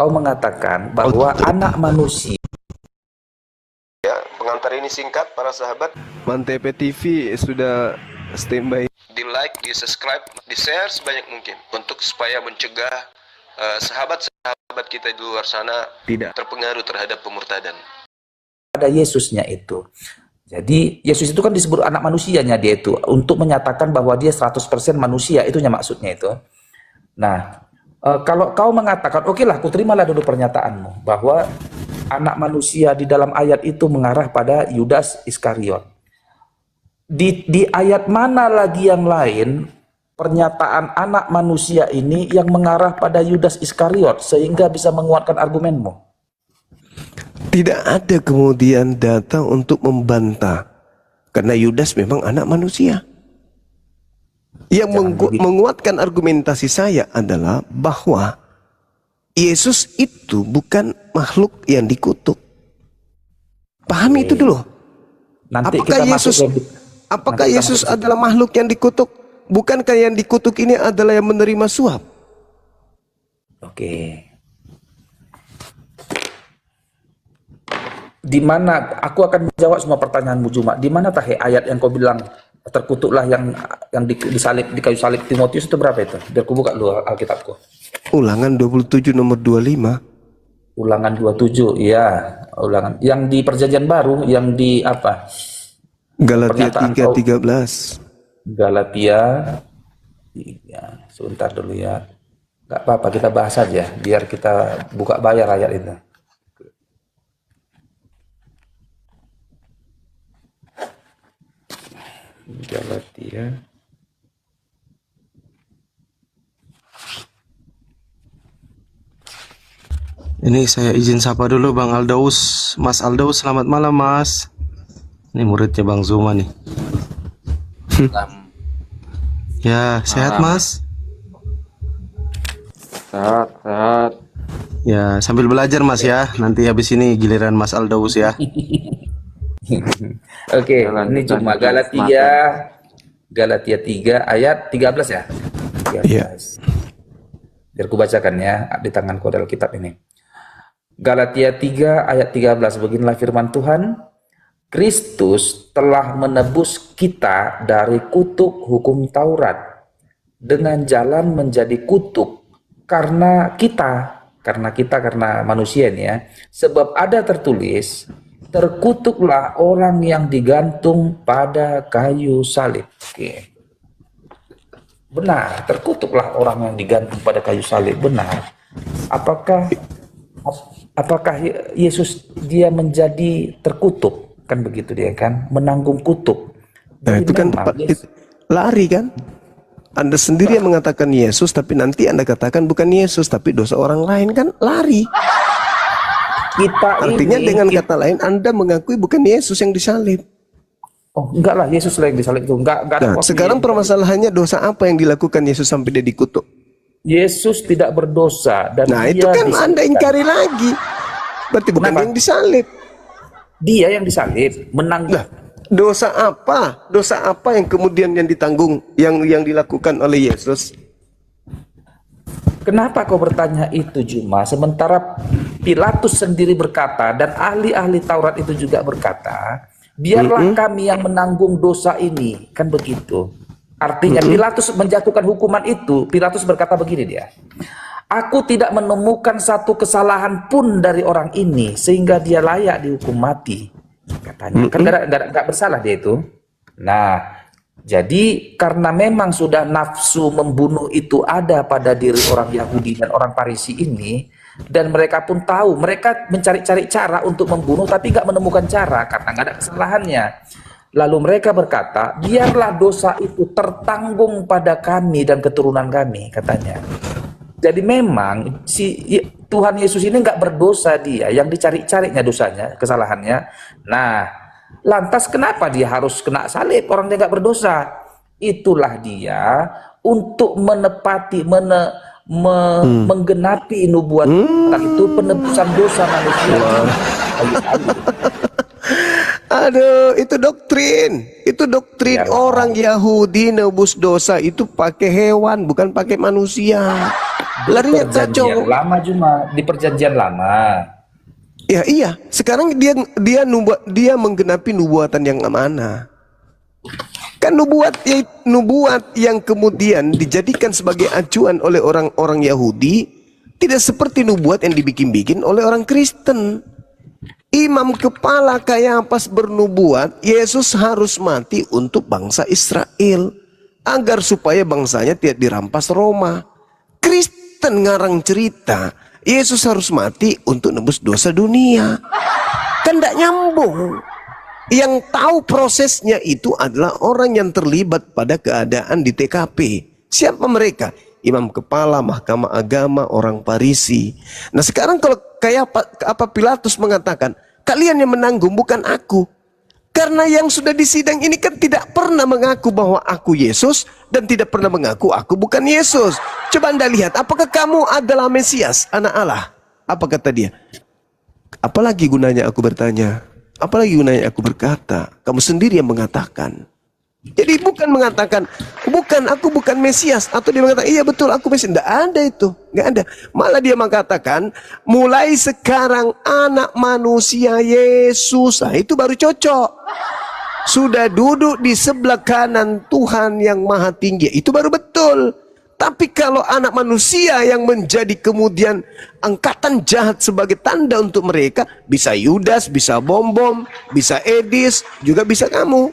kau mengatakan bahwa anak manusia. Ya, pengantar ini singkat para sahabat. Mantep TV sudah standby. Di like, di subscribe, di share sebanyak mungkin untuk supaya mencegah sahabat-sahabat kita di luar sana tidak terpengaruh terhadap pemurtadan. Pada Yesusnya itu. Jadi Yesus itu kan disebut anak manusianya dia itu untuk menyatakan bahwa dia 100% manusia, itunya maksudnya itu. Nah, kalau kau mengatakan, oke lah, kuterimalah dulu pernyataanmu bahwa anak manusia di dalam ayat itu mengarah pada Yudas Iskariot. Di ayat mana lagi yang lain pernyataan anak manusia ini yang mengarah pada Yudas Iskariot sehingga bisa menguatkan argumenmu? Tidak ada kemudian data untuk membantah, karena Yudas memang anak manusia. Yang menguatkan argumentasi saya adalah bahwa Yesus itu bukan makhluk yang dikutuk. Pahami itu dulu. Nanti kita Apakah Yesus adalah makhluk yang dikutuk? Bukankah yang dikutuk ini adalah yang menerima suap? Oke. Di mana aku akan menjawab semua pertanyaanmu Juma. Di mana tah ayat yang kau bilang terkutuklah yang disalib di kayu salib Timotius itu berapa itu? Biar aku buka dulu Alkitabku. Ulangan 27 nomor 25. Ulangan 27, iya. Ulangan yang di Perjanjian Baru, yang di apa? Galatia 3:13. Galatia 3. Sebentar dulu ya. Gak apa-apa, kita bahas aja biar kita buka bayar ayat itu. Galatia. Ini saya izin sapa dulu Bang Aldaus. Mas Aldaus, selamat malam Mas. Ini muridnya Bang Zuma nih. Ya, sehat Mas? Sehat. Ya, sambil belajar Mas ya. Nanti habis ini giliran Mas Aldaus ya. Oke, ini cuma Galatia 3 ayat 13 ya. 13. Iya. Biar ku bacakan ya di tangan kodel kitab ini. Galatia 3 ayat 13, beginilah firman Tuhan. Kristus telah menebus kita dari kutuk hukum Taurat dengan jalan menjadi kutuk karena manusia ini ya. Sebab ada tertulis, terkutuklah orang yang digantung pada kayu salib. Oke. Benar, terkutuklah orang yang digantung pada kayu salib. Benar. Apakah Yesus dia menjadi terkutuk? Kan begitu dia kan, menanggung kutuk. Nah, itu kan lari kan? Anda sendiri yang mengatakan Yesus, tapi nanti Anda katakan bukan Yesus, tapi dosa orang lain, kan lari. Artinya dengan kata lain Anda mengakui bukan Yesus yang disalib. Oh, enggak lah, Yesus lah yang disalib itu. Enggak Nah, sekarang permasalahannya dosa apa yang dilakukan Yesus sampai dia dikutuk? Yesus tidak berdosa dan nah, itu kan Anda ingkari lagi. Berarti bukan dia yang disalib. Dia yang disalib, menanggung. Nah, dosa apa? Dosa apa yang kemudian yang ditanggung, yang dilakukan oleh Yesus? Kenapa kau bertanya itu Juma? Sementara Pilatus sendiri berkata dan ahli-ahli Taurat itu juga berkata, biarlah kami yang menanggung dosa ini, kan begitu. Artinya Pilatus menjatuhkan hukuman itu. Pilatus berkata begini dia, aku tidak menemukan satu kesalahan pun dari orang ini sehingga dia layak dihukum mati, katanya. Kan nggak bersalah dia itu. Nah, jadi karena memang sudah nafsu membunuh itu ada pada diri orang Yahudi dan orang Farisi ini, dan mereka pun tahu, mereka mencari-cari cara untuk membunuh tapi nggak menemukan cara karena nggak ada kesalahannya. Lalu mereka berkata, biarlah dosa itu tertanggung pada kami dan keturunan kami, katanya. Jadi memang si Tuhan Yesus ini nggak berdosa dia, yang dicari-carinya dosanya, kesalahannya. Nah, lantas kenapa dia harus kena salib? Orang dia nggak berdosa. Itulah dia untuk menepati, menggenapi nubuatan itu, penebusan dosa manusia. Aduh, itu doktrin. Itu doktrin Iyalah. orang Yahudi nebus dosa itu pakai hewan, bukan pakai manusia. Di Larinya perjanjian kacau. lama cuma di perjanjian lama. Ya iya, sekarang dia menggenapi nubuatan yang mana? Kan nubuat yang kemudian dijadikan sebagai acuan oleh orang-orang Yahudi tidak seperti nubuat yang dibikin-bikin oleh orang Kristen. Imam kepala Kayapas bernubuat Yesus harus mati untuk bangsa Israel agar supaya bangsanya tidak dirampas Roma. Kristen ngarang cerita Yesus harus mati untuk nebus dosa dunia. Kan tidak nyambung. Yang tahu prosesnya itu adalah orang yang terlibat pada keadaan di TKP. Siapa mereka? Imam kepala, mahkamah agama, orang Farisi. Nah sekarang kalau kayak apa Pilatus mengatakan, kalian yang menanggung bukan aku. Karena yang sudah disidang ini kan tidak pernah mengaku bahwa aku Yesus dan tidak pernah mengaku aku bukan Yesus. Coba Anda lihat, apakah kamu adalah Mesias, anak Allah? Apa kata dia? Apalagi gunanya aku bertanya? Apalagi gunanya aku berkata? Kamu sendiri yang mengatakan. Jadi bukan mengatakan, aku bukan Mesias. Atau dia mengatakan, iya betul aku Mesias. Tidak ada itu. Nggak ada. Malah dia mengatakan, mulai sekarang anak manusia Yesus. Nah, itu baru cocok. Sudah duduk di sebelah kanan Tuhan yang maha tinggi. Itu baru betul. Tapi kalau anak manusia yang menjadi kemudian angkatan jahat sebagai tanda untuk mereka, bisa Yudas, bisa Bom-Bom, bisa Edis, juga bisa kamu.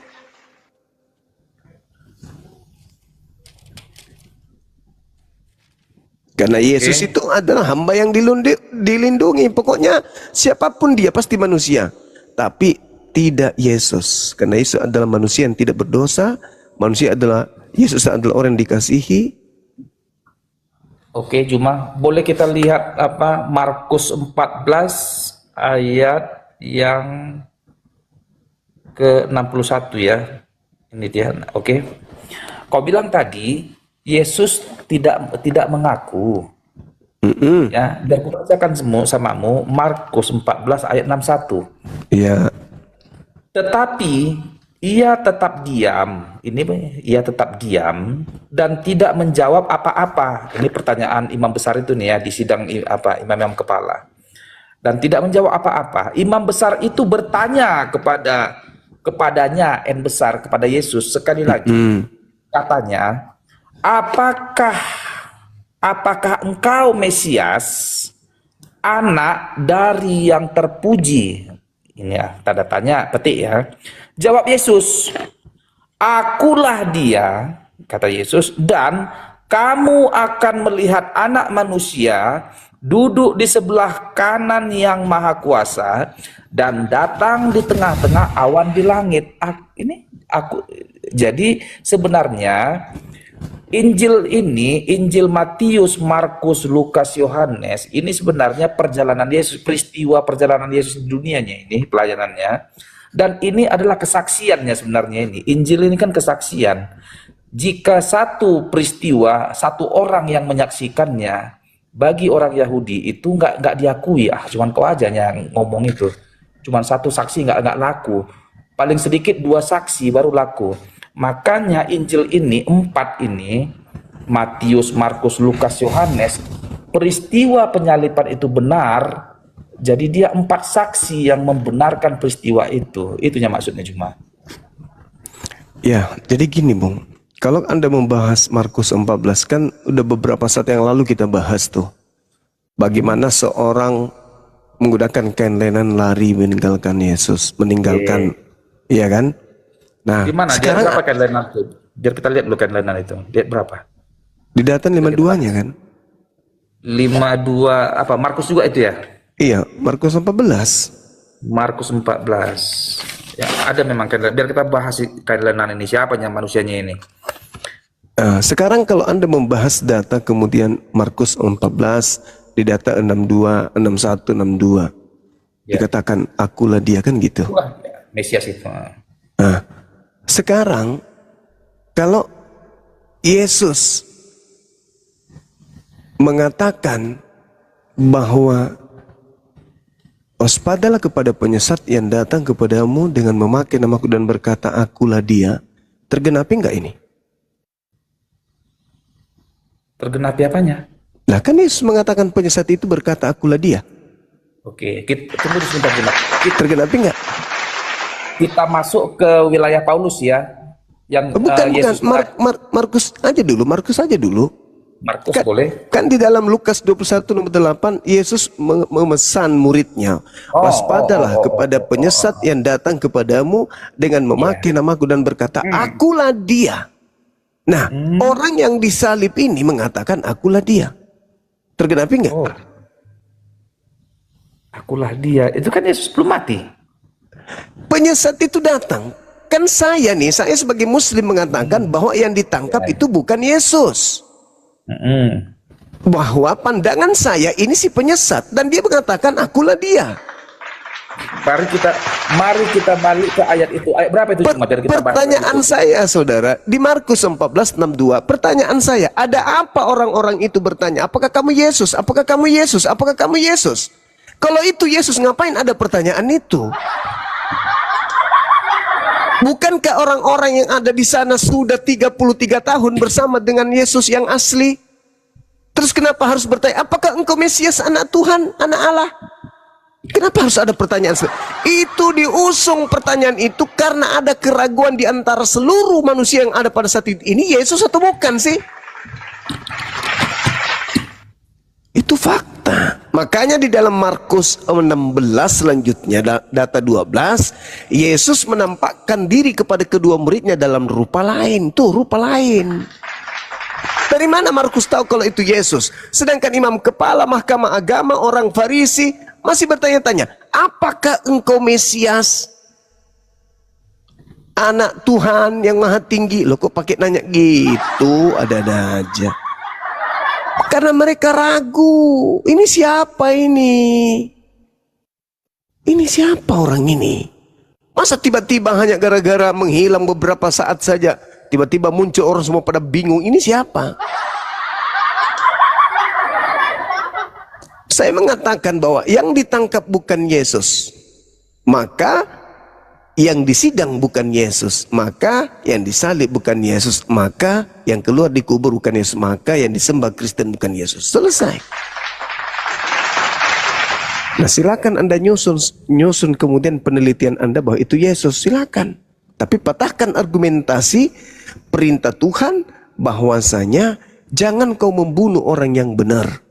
Karena Yesus itu adalah hamba yang dilindungi. Pokoknya siapapun dia pasti manusia. Tapi tidak Yesus. Karena Yesus adalah manusia yang tidak berdosa. Yesus adalah orang yang dikasihi. Oke, cuma boleh kita lihat apa Markus 14 ayat yang ke-61 ya. Ini dia. Oke. Kau bilang tadi Yesus tidak mengaku. Ya, biar aku bacakan samamu Markus 14 ayat 61. Iya. Tetapi ia tetap diam. Ia tetap diam dan tidak menjawab apa-apa. Ini pertanyaan imam besar itu nih ya di sidang imam kepala. Dan tidak menjawab apa-apa. Imam besar itu bertanya kepadanya kepada Yesus sekali lagi. Katanya, apakah engkau Mesias, anak dari yang terpuji? Ini ya, tanda tanya, petik ya. Jawab Yesus, akulah dia, kata Yesus, dan kamu akan melihat anak manusia duduk di sebelah kanan yang maha kuasa dan datang di tengah-tengah awan di langit. Jadi sebenarnya Injil Matius, Markus, Lukas, Yohanes, ini sebenarnya perjalanan Yesus, peristiwa perjalanan Yesus di dunianya ini, pelayanannya. Dan ini adalah kesaksiannya sebenarnya ini. Injil ini kan kesaksian. Jika satu peristiwa, satu orang yang menyaksikannya, bagi orang Yahudi itu nggak diakui. Cuman kau aja yang ngomong itu. Cuman satu saksi nggak laku. Paling sedikit 2 saksi baru laku. Makanya Injil ini 4 ini, Matius, Markus, Lukas, Yohanes, peristiwa penyaliban itu benar. Jadi dia 4 saksi yang membenarkan peristiwa itu. Itunya maksudnya cuma. Ya, jadi gini Bung. Kalau Anda membahas Markus 14 kan udah beberapa saat yang lalu kita bahas tuh. Bagaimana seorang menggunakan kain lenan lari meninggalkan Yesus, iya kan? Nah, Gimana? sekarang Dia berapa kain lenan itu? Biar kita lihat dulu kain lenan itu. Lihat berapa? di data 52-nya kan? 52 apa? Markus juga itu ya? Iya, Markus 14. Markus 14. Ya, ada memang kain lenan. Biar kita bahas kain lenan ini. Siapanya manusianya ini? Sekarang kalau Anda membahas data kemudian Markus 14 di data 62, 61, 62. Ya. Dikatakan akulah dia kan gitu. Wah, Mesias itu. Nah, sekarang kalau Yesus mengatakan bahwa Waspadalah kepada penyesat yang datang kepadamu dengan memakai namaku dan berkata, akulah dia. Tergenapi enggak ini? Tergenapi apanya? Nah kan Yesus mengatakan penyesat itu berkata, akulah dia. Oke, kita tunggu sebentar dulu. Tergenapi enggak? Kita masuk ke wilayah Paulus ya, yang Bukan, Yesus Markus aja dulu, Markus aja dulu. Markus Kan, boleh. kan di dalam Lukas 21 nomor 8 Yesus memesan muridnya, waspadalah kepada penyesat yang datang kepadamu dengan memakai namaku dan berkata, akulah dia. Nah, orang yang disalib ini mengatakan akulah dia. Tergenapi enggak? Oh. Akulah dia. Itu kan Yesus belum mati. Penyesat itu datang. Kan saya sebagai muslim mengatakan bahwa yang ditangkap itu bukan Yesus. Bahwa pandangan saya ini si penyesat dan dia mengatakan akulah dia. Mari kita balik ke ayat itu. Ayat berapa itu? Biar kita Pertanyaan saya saudara, di Markus 14:62, pertanyaan saya, ada apa orang-orang itu bertanya, apakah kamu Yesus? Apakah kamu Yesus? Apakah kamu Yesus? Kalau itu Yesus, ngapain ada pertanyaan itu? Bukankah orang-orang yang ada di sana sudah 33 tahun bersama dengan Yesus yang asli? Terus kenapa harus bertanya, apakah engkau Mesias, anak Tuhan, anak Allah? Kenapa harus ada pertanyaan? Itu diusung pertanyaan itu karena ada keraguan di antara seluruh manusia yang ada pada saat itu. Ini Yesus atau bukan sih? Itu fakta. Makanya di dalam Markus 16 selanjutnya, data 12, Yesus menampakkan diri kepada kedua muridnya dalam rupa lain. Tuh, rupa lain. Dari mana Markus tahu kalau itu Yesus? Sedangkan imam kepala mahkamah agama, orang Farisi, masih bertanya-tanya, apakah engkau Mesias, anak Tuhan yang maha tinggi? Loh kok pakai nanya gitu? Ada-ada aja. Karena mereka ragu, ini siapa ini? Ini siapa orang ini? Masa tiba-tiba hanya gara-gara menghilang beberapa saat saja, tiba-tiba muncul orang semua pada bingung, ini siapa? Saya mengatakan bahwa yang ditangkap bukan Yesus, maka yang disidang bukan Yesus, maka yang disalib bukan Yesus, maka yang keluar dikubur bukan Yesus, maka yang disembah Kristen bukan Yesus. Selesai. Nah silakan Anda nyusun kemudian penelitian Anda bahwa itu Yesus, silakan. Tapi patahkan argumentasi perintah Tuhan bahwasanya jangan kau membunuh orang yang benar.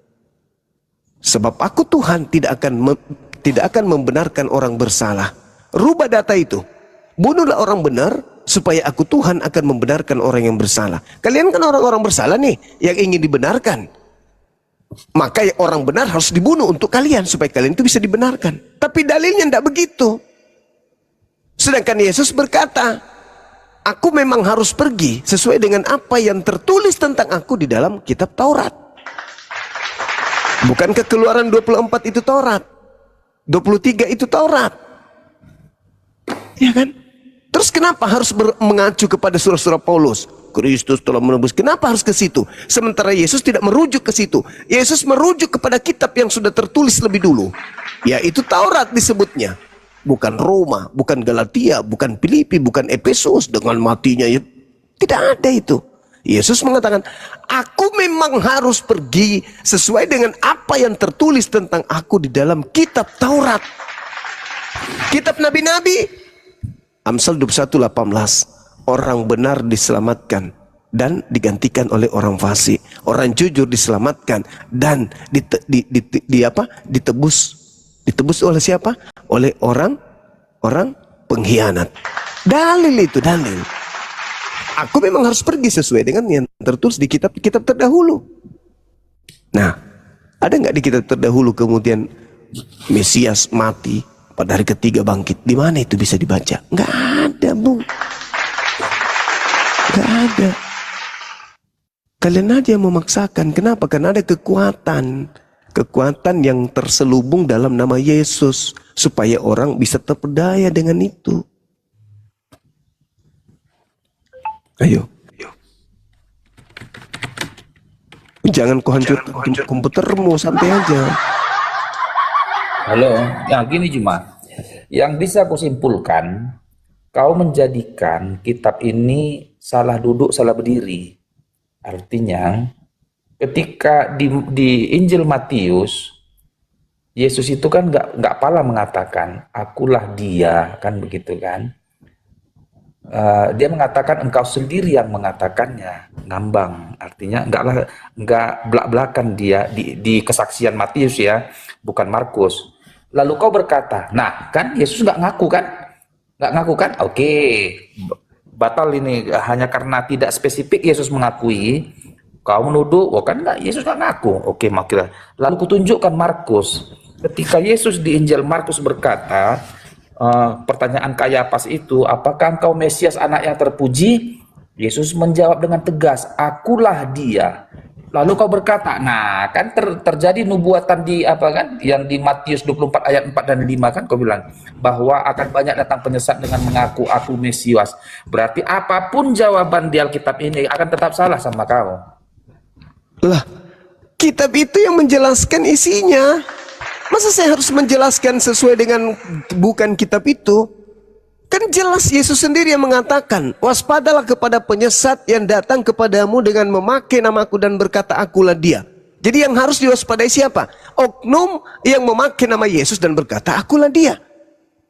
Sebab aku Tuhan tidak akan membenarkan orang bersalah. Rubah data itu. Bunuhlah orang benar supaya aku Tuhan akan membenarkan orang yang bersalah. Kalian kan orang-orang bersalah nih yang ingin dibenarkan. Maka orang benar harus dibunuh untuk kalian supaya kalian itu bisa dibenarkan. Tapi dalilnya tidak begitu. Sedangkan Yesus berkata, aku memang harus pergi sesuai dengan apa yang tertulis tentang aku di dalam kitab Taurat. Bukankah Keluaran 24 itu Taurat? 23 itu Taurat. Ya kan? Terus kenapa harus mengacu kepada surah-surah Paulus? Kristus telah menebus. Kenapa harus ke situ? Sementara Yesus tidak merujuk ke situ. Yesus merujuk kepada kitab yang sudah tertulis lebih dulu. Yaitu Taurat disebutnya. Bukan Roma, bukan Galatia, bukan Filipi, bukan Efesus dengan matinya. Tidak ada itu. Yesus mengatakan, aku memang harus pergi sesuai dengan apa yang tertulis tentang aku di dalam kitab Taurat. Kitab Nabi-Nabi. Amsal 21:18. Orang benar diselamatkan dan digantikan oleh orang fasik. Orang jujur diselamatkan dan ditebus. Ditebus oleh siapa? Oleh orang pengkhianat. Dalil itu, dalil. Aku memang harus pergi sesuai dengan yang tertulis di kitab terdahulu. Nah, ada nggak di kitab terdahulu kemudian Mesias mati pada hari ketiga bangkit? Di mana itu bisa dibaca? Nggak ada, Bung. Nggak ada. Kalian aja yang memaksakan. Kenapa? Karena ada kekuatan yang terselubung dalam nama Yesus supaya orang bisa terpedaya dengan itu. Ayo. Jangan kau hancurkan komputermu, santai aja. Halo, ya gini Juma. Yang bisa aku simpulkan, kau menjadikan kitab ini salah duduk, salah berdiri. Artinya, ketika di Injil Matius, Yesus itu kan nggak pala mengatakan, akulah dia, kan begitu kan. Dia mengatakan engkau sendiri yang mengatakannya, ngambang. Artinya nggak belak-belakan dia di kesaksian Matius ya, bukan Markus. Lalu kau berkata, nah kan Yesus nggak ngaku kan? Nggak ngaku kan? Oke, batal ini hanya karena tidak spesifik Yesus mengakui. Kau menuduh, oh kan nggak, Yesus nggak ngaku. Oke, makanya. Lalu kutunjukkan Markus. Ketika Yesus di Injil Markus berkata, pertanyaan Kayapas itu, apakah engkau Mesias anak yang terpuji? Yesus menjawab dengan tegas, akulah dia. Lalu kau berkata, nah kan terjadi nubuatan di apa kan, yang di Matius 24 ayat 4 dan 5 kan kau bilang bahwa akan banyak datang penyesat dengan mengaku aku Mesias. Berarti apapun jawaban di Alkitab ini akan tetap salah sama kau. Lah, kitab itu yang menjelaskan isinya. Masa saya harus menjelaskan sesuai dengan bukan kitab itu? Kan jelas Yesus sendiri yang mengatakan, waspadalah kepada penyesat yang datang kepadamu dengan memakai namaku dan berkata akulah dia. Jadi yang harus diwaspadai siapa? Oknum yang memakai nama Yesus dan berkata akulah dia.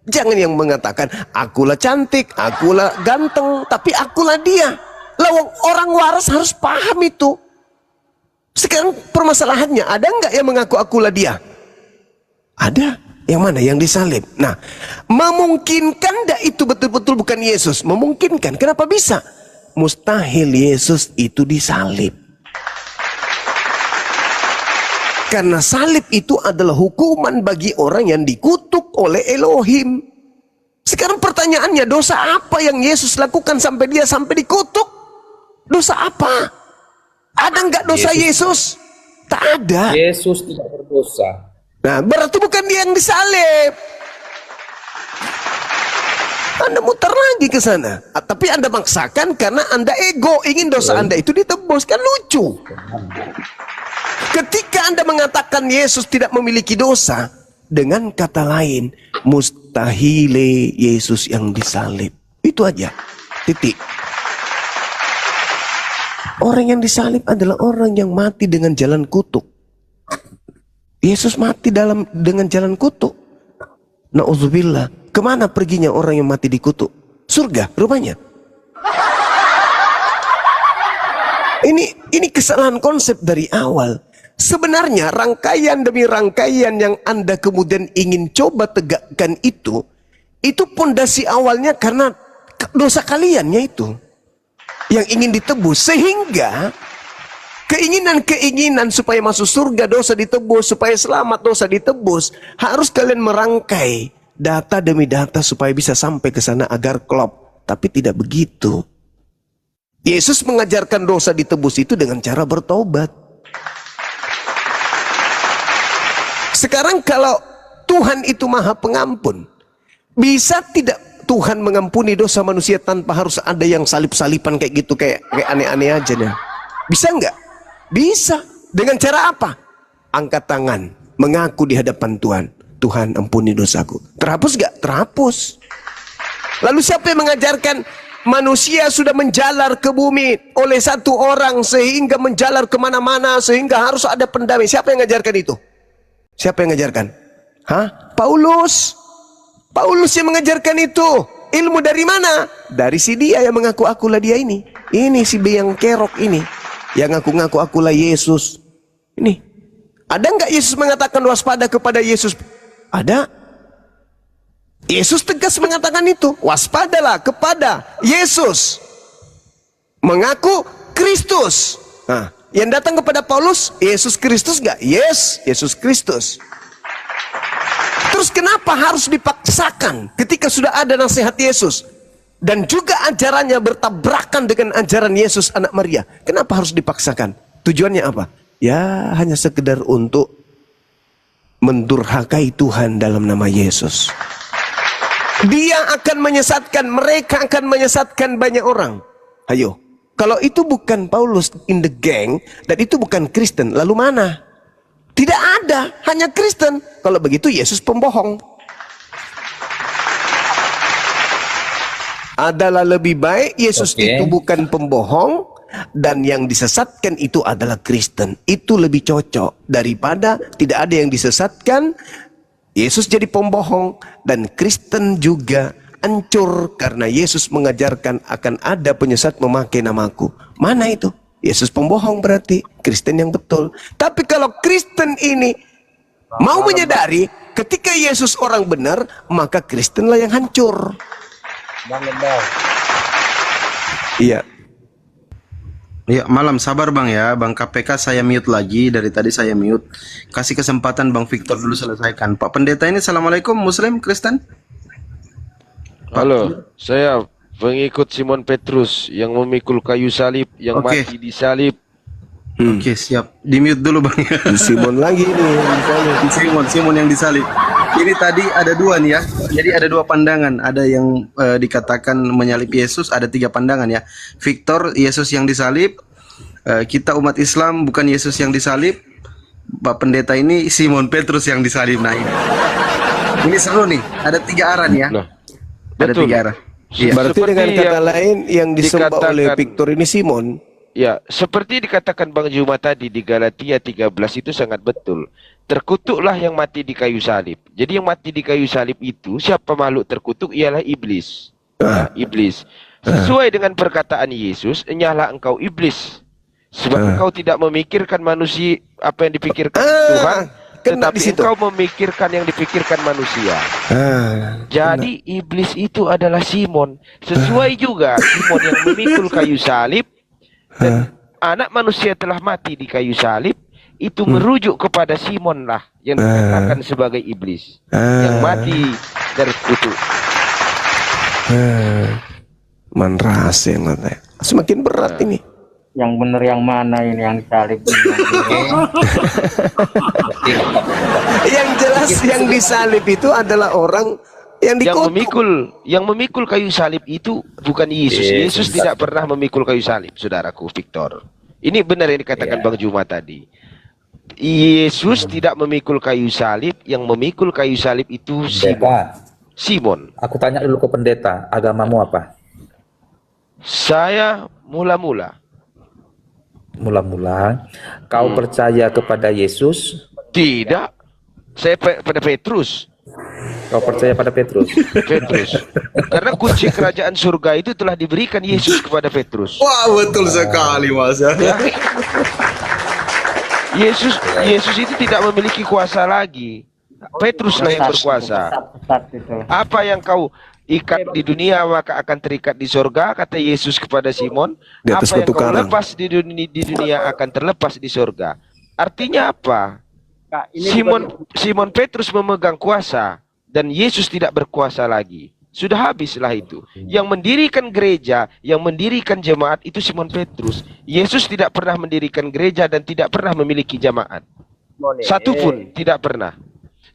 Jangan yang mengatakan akulah cantik, akulah ganteng, tapi akulah dia. Lawang orang waras harus paham itu. Sekarang permasalahannya, ada nggak yang mengaku akulah dia? Ada. Yang mana? Yang disalib. Nah, memungkinkan enggak itu betul-betul bukan Yesus? Memungkinkan. Kenapa bisa? Mustahil Yesus itu disalib. Karena salib itu adalah hukuman bagi orang yang dikutuk oleh Elohim. Sekarang pertanyaannya, dosa apa yang Yesus lakukan sampai dia sampai dikutuk? Dosa apa? Ada enggak dosa Yesus? Tak ada. Yesus tidak berdosa. Nah, berarti bukan dia yang disalib. Anda muter lagi ke sana. Tapi Anda maksakan karena Anda ego, ingin dosa Anda itu ditebus. Kan lucu. Ketika Anda mengatakan Yesus tidak memiliki dosa, dengan kata lain, mustahile Yesus yang disalib. Itu aja. Titik. Orang yang disalib adalah orang yang mati dengan jalan kutuk. Yesus mati dengan jalan kutuk. Na'udzubillah. Kemana perginya orang yang mati di kutuk? Surga, rupanya. Ini kesalahan konsep dari awal. Sebenarnya rangkaian demi rangkaian yang Anda kemudian ingin coba tegakkan itu pondasi awalnya karena dosa kaliannya itu yang ingin ditebus, sehingga keinginan-keinginan supaya masuk surga dosa ditebus, supaya selamat dosa ditebus, harus kalian merangkai data demi data supaya bisa sampai ke sana agar klop. Tapi tidak begitu. Yesus mengajarkan dosa ditebus itu dengan cara bertobat. Sekarang kalau Tuhan itu Maha Pengampun, bisa tidak Tuhan mengampuni dosa manusia tanpa harus ada yang salib-saliban kayak gitu, kayak aneh-aneh aja nih? Bisa nggak? Bisa. Dengan cara apa? Angkat tangan, mengaku di hadapan Tuhan. Tuhan, ampuni dosaku. Terhapus gak? Terhapus. Lalu siapa yang mengajarkan manusia sudah menjalar ke bumi oleh satu orang sehingga menjalar kemana-mana sehingga harus ada pendamai? Siapa yang mengajarkan itu? Siapa yang mengajarkan? Hah? Paulus. Paulus yang mengajarkan itu. Ilmu dari mana? Dari si dia yang mengaku akulah dia ini. Ini si B yang kerok ini, yang ngaku-ngaku akulah Yesus. Ini. Ada nggak Yesus mengatakan waspada kepada Yesus? Ada. Yesus tegas mengatakan itu. Waspadalah kepada Yesus. Mengaku Kristus. Nah, yang datang kepada Paulus, Yesus Kristus nggak? Yes, Yesus Kristus. Terus kenapa harus dipaksakan ketika sudah ada nasihat Yesus? Dan juga ajarannya bertabrakan dengan ajaran Yesus anak Maria. Kenapa harus dipaksakan? Tujuannya apa? Ya hanya sekedar untuk mendurhakai Tuhan dalam nama Yesus. Dia akan menyesatkan, mereka akan menyesatkan banyak orang. Ayo, kalau itu bukan Paulus in the gang, dan itu bukan Kristen, lalu mana? Tidak ada, hanya Kristen. Kalau begitu Yesus pembohong. Adalah lebih baik Yesus itu bukan pembohong dan yang disesatkan itu adalah Kristen. Itu lebih cocok daripada tidak ada yang disesatkan, Yesus jadi pembohong dan Kristen juga hancur karena Yesus mengajarkan akan ada penyesat memakai namaku. Mana itu? Yesus pembohong berarti, Kristen yang betul. Tapi kalau Kristen ini mau menyadari ketika Yesus orang benar, maka Kristenlah yang hancur. Iya. Ya, malam sabar Bang ya. Bang KPK saya mute lagi. Dari tadi saya mute. Kasih kesempatan Bang Victor dulu selesaikan. Pak Pendeta ini Assalamualaikum, Muslim, Kristen? Halo, saya pengikut Simon Petrus yang memikul kayu salib, yang mati di salib. Oke, siap. Di mute dulu Bang ya. Simon lagi nih. Simon yang disalib. Ini tadi ada dua nih ya. Jadi ada dua pandangan. Ada yang dikatakan menyalib Yesus. Ada tiga pandangan ya. Victor, Yesus yang disalib. Kita umat Islam bukan Yesus yang disalib. Pak Pendeta ini Simon Petrus yang disalib. Nah ini seru nih. Ada tiga arah nih ya. Nah, ada betul. tiga arah. Iya. Berarti dengan kata lain yang disembah oleh Victor ini Simon. Ya, seperti dikatakan Bang Juma tadi di Galatia 13 itu sangat betul. Terkutuklah yang mati di kayu salib. Jadi yang mati di kayu salib itu siapa makhluk terkutuk ialah iblis. Ya, iblis. Sesuai dengan perkataan Yesus, "Enyahlah engkau iblis, sebab engkau tidak memikirkan manusia apa yang dipikirkan Tuhan, tetapi engkau memikirkan yang dipikirkan manusia." Jadi iblis itu adalah Simon. Sesuai juga Simon yang memikul kayu salib dan anak manusia telah mati di kayu salib. Itu merujuk kepada Simon lah yang dikatakan sebagai iblis yang mati terkutuk. Manrase katanya. Semakin berat ini. Yang benar yang mana ini yang disalib? Yang jelas yang disalib itu adalah orang yang dikutuk. Yang memikul kayu salib itu bukan Yesus. Yesus tidak pernah memikul kayu salib, saudaraku Victor. Ini benar yang dikatakan Bang Juma tadi. Yesus tidak memikul kayu salib, yang memikul kayu salib itu Simon. Aku tanya dulu ke pendeta, agamamu apa? Saya mula-mula. Kau percaya kepada Yesus? Tidak. Saya pada Petrus. Kau percaya pada Petrus? Petrus. Karena kunci kerajaan surga itu telah diberikan Yesus kepada Petrus. Wah, betul sekali Mas ya. Yesus itu tidak memiliki kuasa lagi. Petruslah yang berkuasa. Apa yang kau ikat di dunia maka akan terikat di surga, kata Yesus kepada Simon. Apa yang kau lepas di dunia akan terlepas di surga. Artinya apa? Simon Petrus memegang kuasa dan Yesus tidak berkuasa lagi. Sudah habislah itu. Yang mendirikan gereja, yang mendirikan jemaat itu Simon Petrus. Yesus tidak pernah mendirikan gereja dan tidak pernah memiliki jemaat. Satu pun tidak pernah.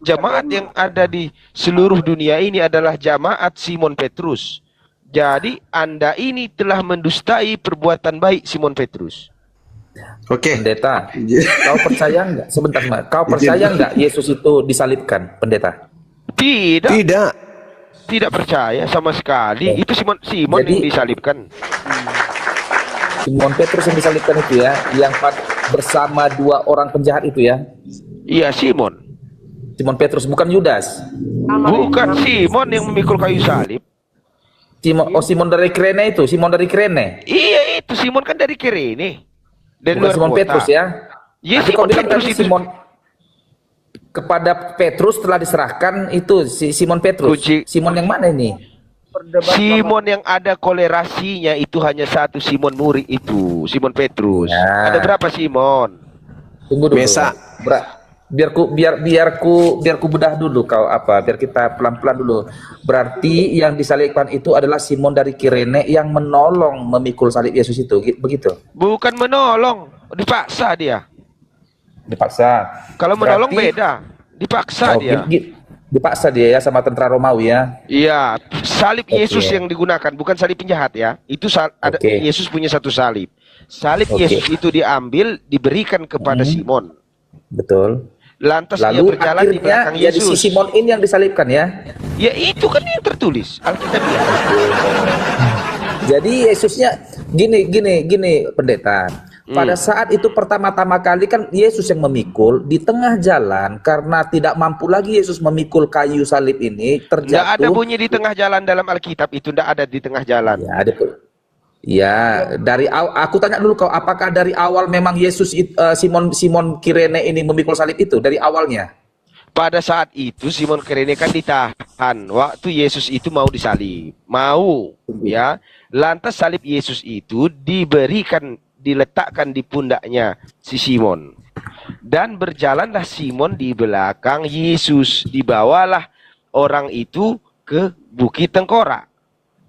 Jemaat yang ada di seluruh dunia ini adalah jemaat Simon Petrus. Jadi Anda ini telah mendustai perbuatan baik Simon Petrus. Oke. Pendeta, kau percaya enggak? Sebentar, Mbak. Kau percaya enggak Yesus itu disalibkan, pendeta? Tidak. Tidak percaya sama sekali. Itu Simon yang disalibkan. Simon Petrus yang disalibkan itu ya, yang bersama dua orang penjahat itu ya? Iya, Simon Petrus, bukan Yudas. Bukan Simon yang memikul kayu salib. Simon dari Kirene itu, Simon dari Kirene. Iya, itu Simon kan dari Kirene. Dari bukan Simon Petrus ya? Iya, Simon Petrus itu. Kepada Petrus telah diserahkan itu si Simon Petrus. Simon yang mana ini? Simon yang ada kolerasinya itu hanya satu Simon murid itu, Simon Petrus. Ada berapa Simon? Tunggu dulu. Biar ku bedah dulu biar kita pelan-pelan dulu. Berarti yang disalibkan itu adalah Simon dari Kirene yang menolong memikul salib Yesus itu, begitu? Bukan menolong, dipaksa dia. Dipaksa. Kalau menolong beda, dipaksa dia. Dipaksa dia ya sama tentara Romawi ya. Iya, salib Yesus yang digunakan, bukan salib penjahat ya. Itu ada Yesus punya satu salib. Salib Yesus itu diambil, diberikan kepada Simon. Betul. Lantas dia Lalu berjalan di akhirnya belakang ya di Yesus. si Simon ini yang disalibkan ya. Ya itu kan yang tertulis Alkitabiah. Jadi Yesusnya gini pendeta. Pada saat itu pertama-tama kali kan Yesus yang memikul di tengah jalan karena tidak mampu lagi Yesus memikul kayu salib ini Tidak ada terjatuh. bunyi di tengah jalan dalam Alkitab itu, tidak ada di tengah jalan. Ya, ya, dari aku tanya dulu kau, apakah dari awal memang Yesus Simon Kirene ini memikul salib itu dari awalnya? Pada saat itu Simon Kirene kan ditahan waktu Yesus itu mau disalib. Mau, ya. Lantas salib Yesus itu diletakkan di pundaknya si Simon. Dan berjalanlah Simon di belakang Yesus. Dibawalah orang itu ke Bukit Tengkorak.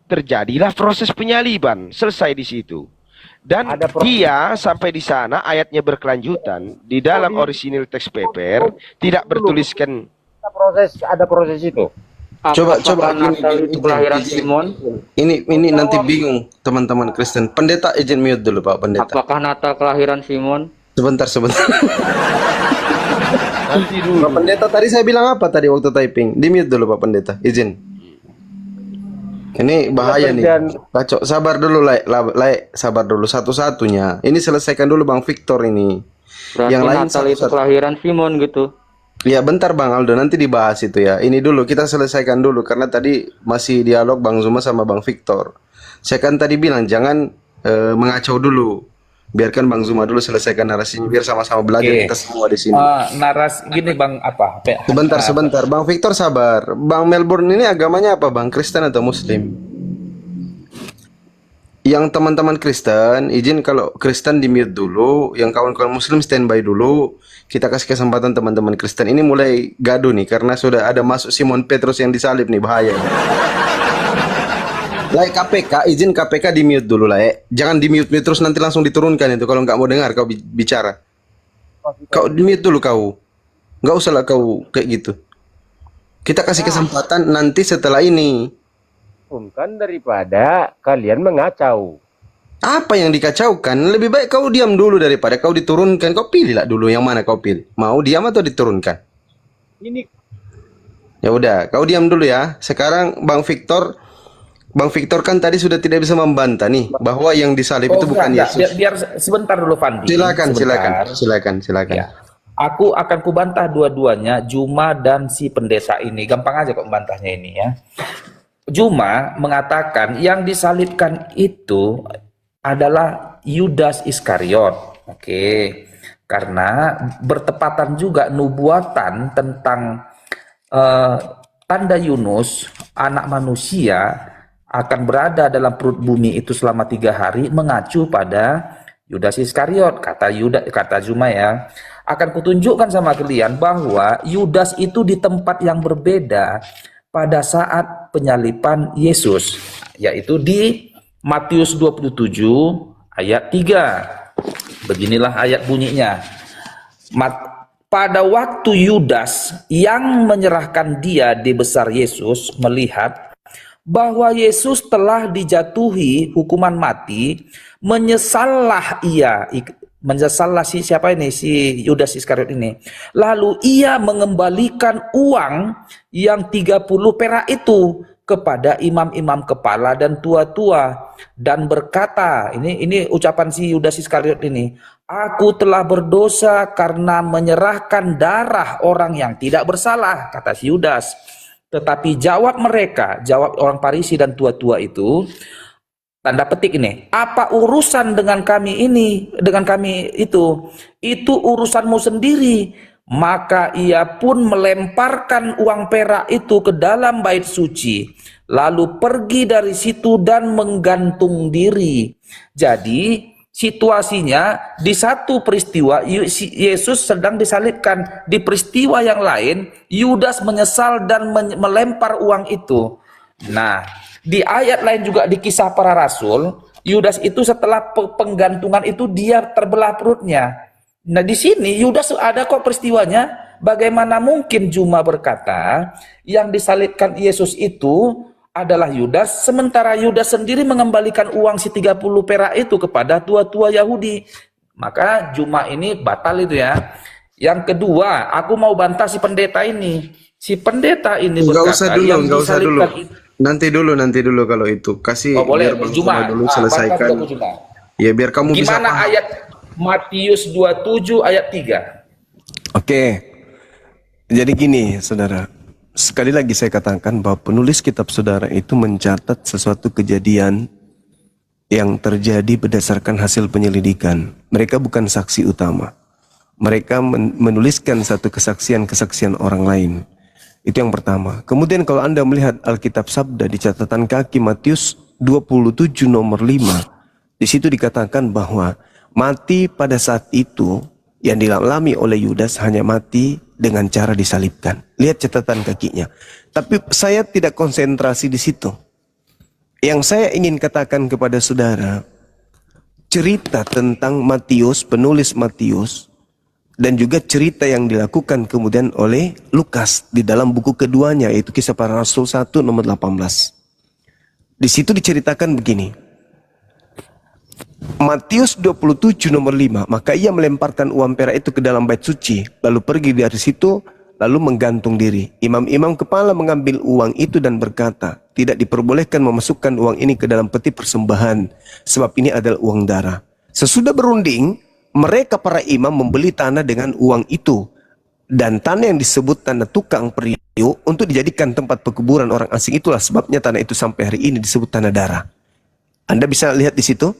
Terjadilah proses penyaliban, selesai di situ. Dan dia sampai di sana ayatnya berkelanjutan di dalam orisinil teks paper tidak bertuliskan. Ada proses itu. Coba Natal itu kelahiran Simon. Ini nanti bingung teman-teman Kristen. Pendeta izin mute dulu Pak Pendeta. Apakah Natal kelahiran Simon? Sebentar. Nanti dulu. Pak Pendeta tadi saya bilang apa tadi waktu typing? Di mute dulu Pak Pendeta. Izin. Ini bahaya nih. Kacau. Sabar dulu, Lai. Sabar dulu satu-satunya. Ini selesaikan dulu Bang Victor ini. Berarti Yang lain Natal itu kelahiran Simon gitu. Ya bentar Bang Aldo, nanti dibahas itu ya. Ini dulu kita selesaikan dulu karena tadi masih dialog Bang Zuma sama Bang Victor. Saya kan tadi bilang jangan mengacau dulu. Biarkan Bang Zuma dulu selesaikan narasinya biar sama-sama belajar kita semua di sini. Narasi gini Bang apa? Sebentar. Bang Victor sabar. Bang Melbourne ini agamanya apa Bang? Kristen atau Muslim? Yang teman-teman Kristen, izin kalau Kristen di mute dulu, yang kawan-kawan Muslim standby dulu. Kita kasih kesempatan teman-teman Kristen. Ini mulai gaduh nih karena sudah ada masuk Simon Petrus yang disalib nih, bahaya. Like KPK, izin KPK di mute dulu lah ya. Jangan di mute terus nanti langsung diturunkan itu kalau nggak mau dengar kau bicara. Kau di mute dulu kau. Nggak usah lah kau kayak gitu. Kita kasih kesempatan nanti setelah ini. Bukan daripada kalian mengacau. Apa yang dikacaukan? Lebih baik kau diam dulu daripada kau diturunkan. Kau pilih lah dulu yang mana kau pilih. Mau diam atau diturunkan? Ini Ya udah, kau diam dulu ya. Sekarang Bang Victor kan tadi sudah tidak bisa membantah nih bahwa yang disalib itu bukan Yesus. Biar sebentar dulu Fandi. Silakan. Ya. Aku akan kubantah dua-duanya, Juma dan si pendeta ini. Gampang aja kok membantahnya ini ya. Juma mengatakan yang disalibkan itu adalah Yudas Iskariot. Oke. Karena bertepatan juga nubuatan tentang tanda Yunus, anak manusia akan berada dalam perut bumi itu selama 3 hari, mengacu pada Yudas Iskariot. Kata Juma ya, akan kutunjukkan sama kalian bahwa Yudas itu di tempat yang berbeda pada saat penyalipan Yesus, yaitu di Matius 27 ayat 3. Beginilah ayat bunyinya. Pada waktu Yudas yang menyerahkan dia di besar Yesus melihat bahwa Yesus telah dijatuhi hukuman mati, menyesallah siapa ini, si Yudas Iskariot ini. Lalu ia mengembalikan uang yang 30 perak itu kepada imam-imam kepala dan tua-tua dan berkata, ini ucapan si Yudas Iskariot ini, aku telah berdosa karena menyerahkan darah orang yang tidak bersalah, kata si Yudas. Tetapi jawab orang Farisi dan tua-tua itu, tanda petik ini, apa urusan dengan kami ini, dengan kami itu urusanmu sendiri. Maka ia pun melemparkan uang perak itu ke dalam bait suci, lalu pergi dari situ dan menggantung diri. Jadi situasinya di satu peristiwa Yesus sedang disalibkan, di peristiwa yang lain Yudas menyesal dan melempar uang itu. Nah, di ayat lain juga di Kisah Para Rasul, Yudas itu setelah penggantungan itu dia terbelah perutnya. Nah, di sini Yudas ada kok peristiwanya. Bagaimana mungkin Juma berkata yang disalibkan Yesus itu adalah Yudas, sementara Yudas sendiri mengembalikan uang si 30 perak itu kepada tua-tua Yahudi. Maka Juma ini batal itu ya. Yang kedua, aku mau bantah si pendeta ini. Si pendeta ini Nggak berkata usah dulu, yang nggak usah dulu. disalibkan itu. Nanti dulu kalau itu. Kasih Oh boleh, biar Bang Juma. Juma dulu Bantah selesaikan. juga, Juma. Ya biar kamu bisa Gimana paham. ayat Matius 27 ayat 3? Oke. Jadi gini, saudara. Sekali lagi saya katakan bahwa penulis kitab saudara itu mencatat sesuatu kejadian yang terjadi berdasarkan hasil penyelidikan. Mereka bukan saksi utama. Mereka menuliskan satu kesaksian-kesaksian orang lain. Itu yang pertama. Kemudian kalau Anda melihat Alkitab Sabda di catatan kaki Matius 27 nomor 5, di situ dikatakan bahwa mati pada saat itu yang dialami oleh Yudas hanya mati dengan cara disalibkan. Lihat catatan kakinya. Tapi saya tidak konsentrasi di situ. Yang saya ingin katakan kepada saudara, cerita tentang Matius, penulis Matius, dan juga cerita yang dilakukan kemudian oleh Lukas di dalam buku keduanya, yaitu Kisah Para Rasul 1 nomor 18. Di situ diceritakan begini. Matius 27 nomor 5, maka ia melemparkan uang perak itu ke dalam bait suci, lalu pergi dari situ, lalu menggantung diri. Imam-imam kepala mengambil uang itu dan berkata, tidak diperbolehkan memasukkan uang ini ke dalam peti persembahan, sebab ini adalah uang darah. Sesudah berunding, mereka para imam membeli tanah dengan uang itu, dan tanah yang disebut tanah tukang periuk untuk dijadikan tempat pekuburan orang asing. Itulah sebabnya tanah itu sampai hari ini disebut tanah darah. Anda bisa lihat di situ.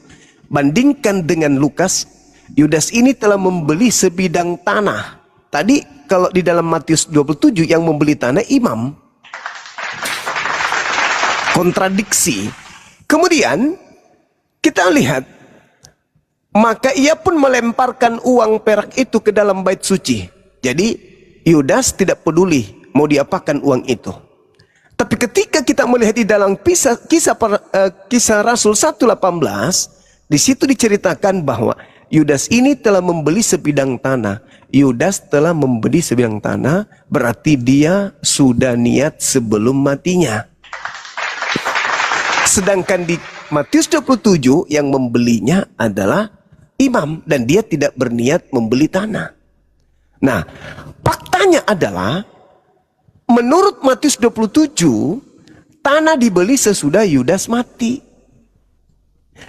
Bandingkan dengan Lukas, Yudas ini telah membeli sebidang tanah. Tadi kalau di dalam Matius 27 yang membeli tanah imam. Kontradiksi. Kemudian kita lihat, maka ia pun melemparkan uang perak itu ke dalam bait suci. Jadi Yudas tidak peduli mau diapakan uang itu. Tapi ketika kita melihat di dalam kisah Rasul 1:18, di situ diceritakan bahwa Yudas ini telah membeli sebidang tanah. Yudas telah membeli sebidang tanah, berarti dia sudah niat sebelum matinya. Sedangkan di Matius 27 yang membelinya adalah imam dan dia tidak berniat membeli tanah. Nah, faktanya adalah menurut Matius 27 tanah dibeli sesudah Yudas mati.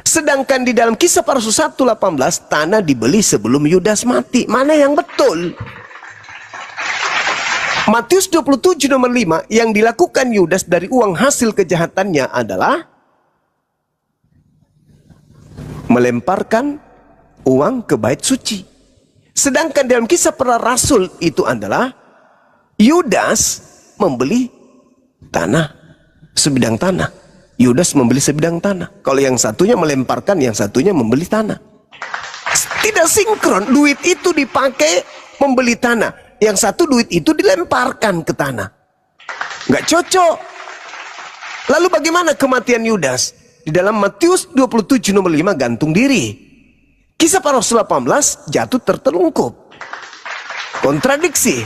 Sedangkan di dalam Kisah Para Rasul 1:18 tanah dibeli sebelum Yudas mati. Mana yang betul? Matius 27 nomor 5 yang dilakukan Yudas dari uang hasil kejahatannya adalah melemparkan uang ke bait suci. Sedangkan dalam Kisah Para Rasul itu adalah Yudas membeli tanah, sebidang tanah. Yudas membeli sebidang tanah. Kalau yang satunya melemparkan, yang satunya membeli tanah. Tidak sinkron. Duit itu dipakai membeli tanah. Yang satu duit itu dilemparkan ke tanah. Nggak cocok. Lalu bagaimana kematian Yudas? Di dalam Matius 27 nomor 5 gantung diri. Kisah Para Rasul 18 jatuh tertelungkup. Kontradiksi.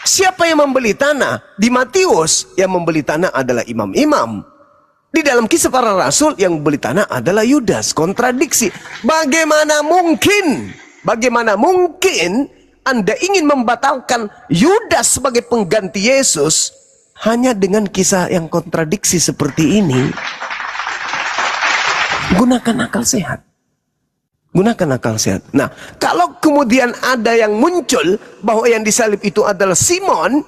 Siapa yang membeli tanah? Di Matius yang membeli tanah adalah imam-imam. Di dalam Kisah Para Rasul yang membeli tanah adalah Yudas. Kontradiksi. Bagaimana mungkin? Bagaimana mungkin Anda ingin membatalkan Yudas sebagai pengganti Yesus hanya dengan kisah yang kontradiksi seperti ini? Gunakan akal sehat. Gunakan akal sehat. Nah, kalau kemudian ada yang muncul bahwa yang disalib itu adalah Simon,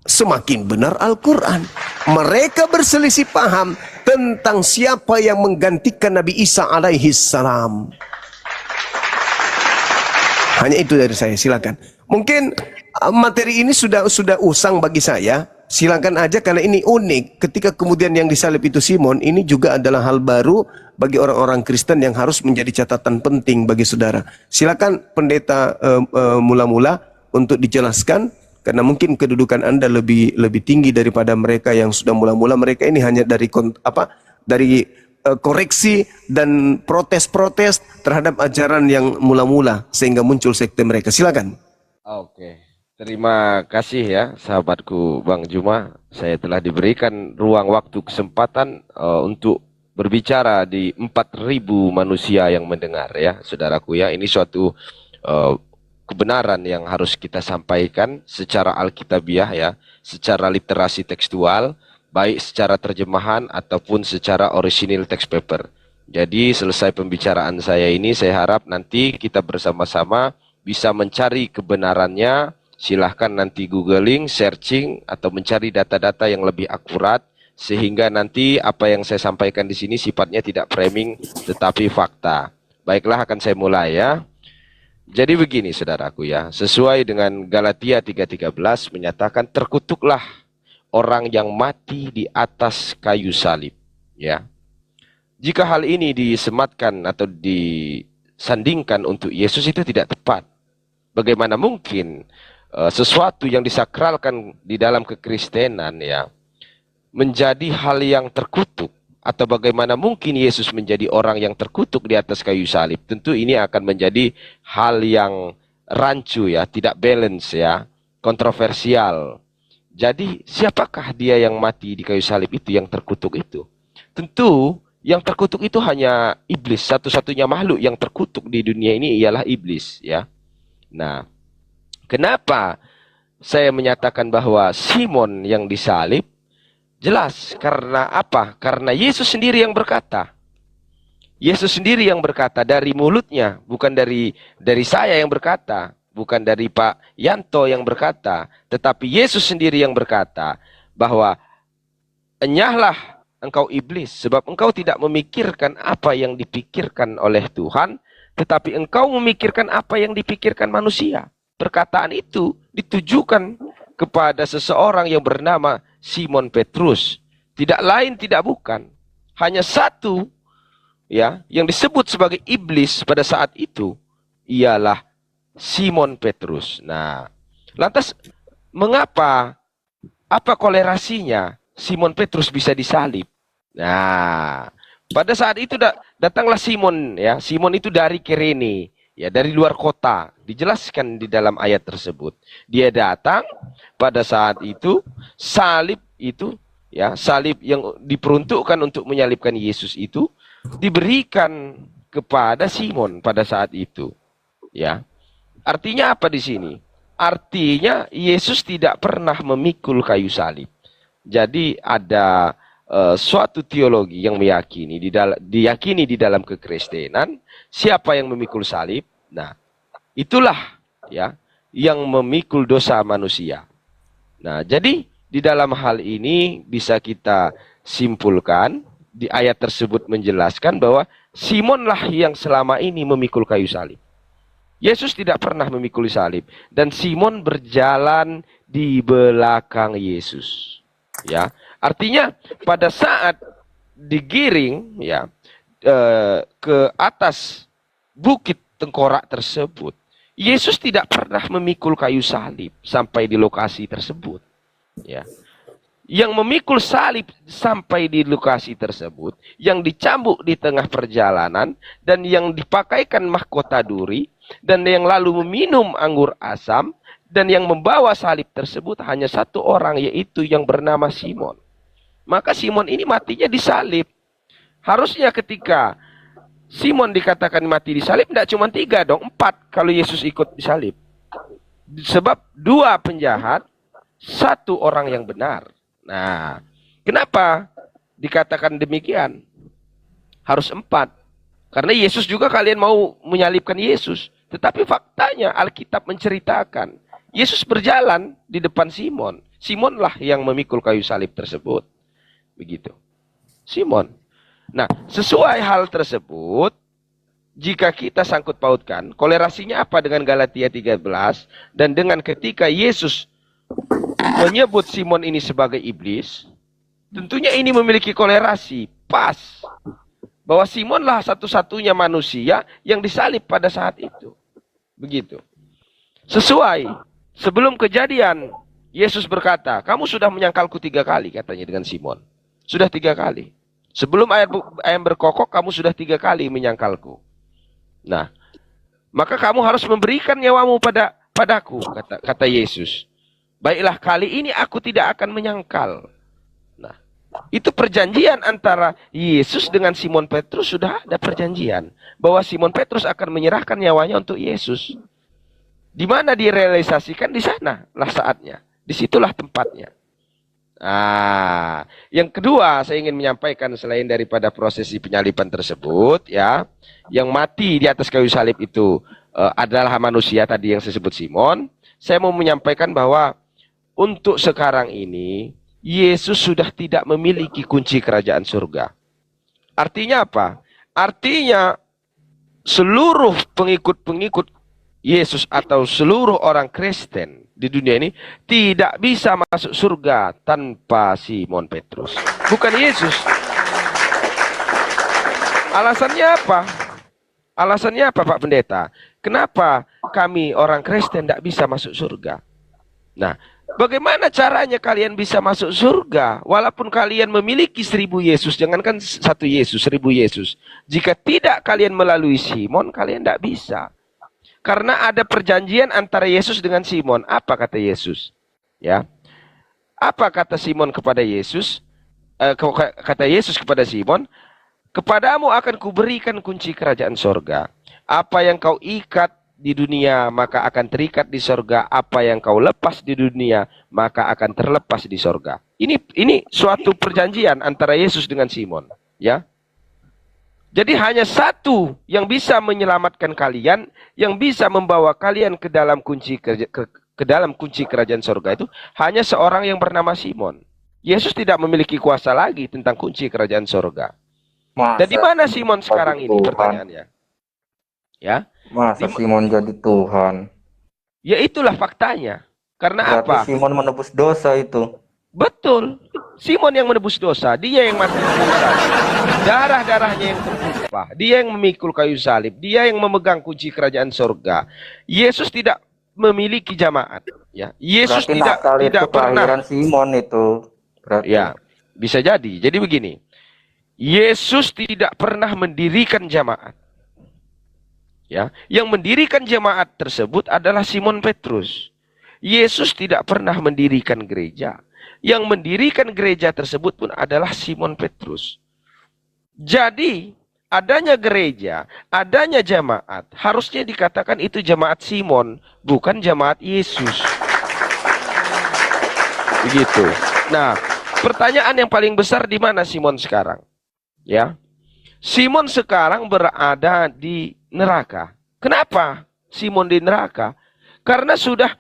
semakin benar Al-Quran. Mereka berselisih paham tentang siapa yang menggantikan Nabi Isa alaihi salam. Hanya itu dari saya, silakan. Mungkin materi ini sudah usang bagi saya. Silakan aja karena ini unik. Ketika kemudian yang disalib itu Simon, ini juga adalah hal baru bagi orang-orang Kristen yang harus menjadi catatan penting bagi saudara. Silakan pendeta mula-mula untuk dijelaskan. Karena mungkin kedudukan Anda lebih tinggi daripada mereka yang sudah mula-mula. Mereka ini hanya dari koreksi dan protes-protes terhadap ajaran yang mula-mula sehingga muncul sekte mereka. Silakan. Oke, terima kasih ya sahabatku Bang Juma. Saya telah diberikan ruang waktu kesempatan untuk berbicara di 4.000 manusia yang mendengar ya, saudaraku ya. Ini suatu kebenaran yang harus kita sampaikan secara alkitabiah ya, secara literasi tekstual, baik secara terjemahan ataupun secara original text paper. Jadi selesai pembicaraan saya ini, saya harap nanti kita bersama-sama bisa mencari kebenarannya. Silahkan nanti googling, searching, atau mencari data-data yang lebih akurat, sehingga nanti apa yang saya sampaikan di sini sifatnya tidak framing, tetapi fakta. Baiklah, akan saya mulai ya. Jadi begini saudaraku ya, sesuai dengan Galatia 3:13 menyatakan terkutuklah orang yang mati di atas kayu salib. Ya, jika hal ini disematkan atau disandingkan untuk Yesus itu tidak tepat. Bagaimana mungkin sesuatu yang disakralkan di dalam kekristenan ya menjadi hal yang terkutuk, atau bagaimana mungkin Yesus menjadi orang yang terkutuk di atas kayu salib? Tentu ini akan menjadi hal yang rancu ya, tidak balance ya, kontroversial. Jadi siapakah dia yang mati di kayu salib itu, yang terkutuk itu? Tentu yang terkutuk itu hanya iblis. Satu-satunya makhluk yang terkutuk di dunia ini ialah iblis ya. Nah, kenapa saya menyatakan bahwa Simon yang disalib? Jelas, karena apa? Karena Yesus sendiri yang berkata. Yesus sendiri yang berkata dari mulutnya, bukan dari saya yang berkata, bukan dari Pak Yanto yang berkata, tetapi Yesus sendiri yang berkata bahwa enyahlah engkau iblis, sebab engkau tidak memikirkan apa yang dipikirkan oleh Tuhan, tetapi engkau memikirkan apa yang dipikirkan manusia. Perkataan itu ditujukan kepada seseorang yang bernama Simon Petrus. Tidak lain, tidak bukan. Hanya satu ya yang disebut sebagai iblis pada saat itu ialah Simon Petrus. Nah, lantas mengapa, apa kolerasinya Simon Petrus bisa disalib? Nah, pada saat itu datanglah Simon ya. Simon itu dari Kirene. Ya, dari luar kota, dijelaskan di dalam ayat tersebut. Dia datang pada saat itu, salib itu, ya, salib yang diperuntukkan untuk menyalibkan Yesus itu diberikan kepada Simon pada saat itu. Ya, artinya apa di sini? Artinya Yesus tidak pernah memikul kayu salib. Jadi ada suatu teologi yang diyakini di dalam kekristenan, siapa yang memikul salib? Nah, itulah ya yang memikul dosa manusia. Nah, jadi di dalam hal ini bisa kita simpulkan di ayat tersebut menjelaskan bahwa Simonlah yang selama ini memikul kayu salib. Yesus tidak pernah memikul salib dan Simon berjalan di belakang Yesus. Ya, artinya pada saat digiring ya ke atas bukit tengkorak tersebut, Yesus tidak pernah memikul kayu salib sampai di lokasi tersebut. Ya, yang memikul salib sampai di lokasi tersebut, yang dicambuk di tengah perjalanan dan yang dipakaikan mahkota duri dan yang lalu meminum anggur asam dan yang membawa salib tersebut hanya satu orang, yaitu yang bernama Simon. Maka Simon ini matinya disalib. Harusnya ketika Simon dikatakan mati disalib, tidak cuma 3 dong, 4 kalau Yesus ikut disalib. Sebab 2 penjahat, 1 orang yang benar. Nah, kenapa dikatakan demikian? Harus 4. Karena Yesus juga, kalian mau menyalibkan Yesus. Tetapi faktanya Alkitab menceritakan Yesus berjalan di depan Simon. Simonlah yang memikul kayu salib tersebut. Begitu. Simon. Nah, sesuai hal tersebut, jika kita sangkut pautkan, kolerasinya apa dengan Galatia 13 dan dengan ketika Yesus menyebut Simon ini sebagai iblis, tentunya ini memiliki kolerasi pas bahwa Simonlah satu-satunya manusia yang disalib pada saat itu. Begitu. Sesuai, sebelum kejadian, Yesus berkata, kamu sudah menyangkalku 3 kali, katanya dengan Simon. Sudah 3 kali. Sebelum ayam berkokok, kamu sudah 3 kali menyangkalku. Nah, maka kamu harus memberikan nyawamu padaku, kata Yesus. Baiklah, kali ini aku tidak akan menyangkal. Nah, itu perjanjian antara Yesus dengan Simon Petrus. Sudah ada perjanjian bahwa Simon Petrus akan menyerahkan nyawanya untuk Yesus. Di mana direalisasikan, di sana lah saatnya. Disitulah tempatnya. Nah, yang kedua saya ingin menyampaikan selain daripada prosesi penyaliban tersebut ya, yang mati di atas kayu salib itu adalah manusia tadi yang saya sebut Simon. Saya mau menyampaikan bahwa untuk sekarang ini Yesus sudah tidak memiliki kunci kerajaan surga. Artinya apa? Artinya seluruh pengikut-pengikut Yesus atau seluruh orang Kristen di dunia ini tidak bisa masuk surga tanpa Simon Petrus. Bukan Yesus. Alasannya apa? Alasannya apa, Pak Pendeta? Kenapa kami orang Kristen tidak bisa masuk surga? Nah, bagaimana caranya kalian bisa masuk surga walaupun kalian memiliki 1000 Yesus? Jangankan 1 Yesus, 1000 Yesus. Jika tidak kalian melalui Simon, kalian tidak bisa. Karena ada perjanjian antara Yesus dengan Simon. Apa kata Yesus? Ya. Apa kata Simon kepada Yesus? Kata Yesus kepada Simon, kepadamu akan kuberikan kunci kerajaan sorga. Apa yang kau ikat di dunia, maka akan terikat di sorga. Apa yang kau lepas di dunia, maka akan terlepas di sorga. Ini suatu perjanjian antara Yesus dengan Simon. Ya. Jadi hanya satu yang bisa menyelamatkan kalian, yang bisa membawa kalian ke dalam kunci kerajaan sorga itu hanya seorang yang bernama Simon. Yesus tidak memiliki kuasa lagi tentang kunci kerajaan sorga. Dan di mana Simon sekarang ini? Pertanyaannya. Ya. Masa Simon jadi Tuhan? Ya itulah faktanya. Karena apa? Simon menebus dosa itu. Betul. Simon yang menebus dosa, dia yang mati dosa. Darah-darahnya yang tertumpah, dia yang memikul kayu salib, dia yang memegang kunci kerajaan sorga. Yesus tidak memiliki jamaat. Ya, Yesus berarti tidak pernah. Simon itu. Berarti. Ya, bisa jadi. Jadi begini, Yesus tidak pernah mendirikan jamaat. Ya, yang mendirikan jamaat tersebut adalah Simon Petrus. Yesus tidak pernah mendirikan gereja. Yang mendirikan gereja tersebut pun adalah Simon Petrus. Jadi, adanya gereja, adanya jamaat, harusnya dikatakan itu jamaat Simon, bukan jamaat Yesus. Begitu. Nah, pertanyaan yang paling besar, di mana Simon sekarang? Ya. Simon sekarang berada di neraka. Kenapa Simon di neraka? Karena sudah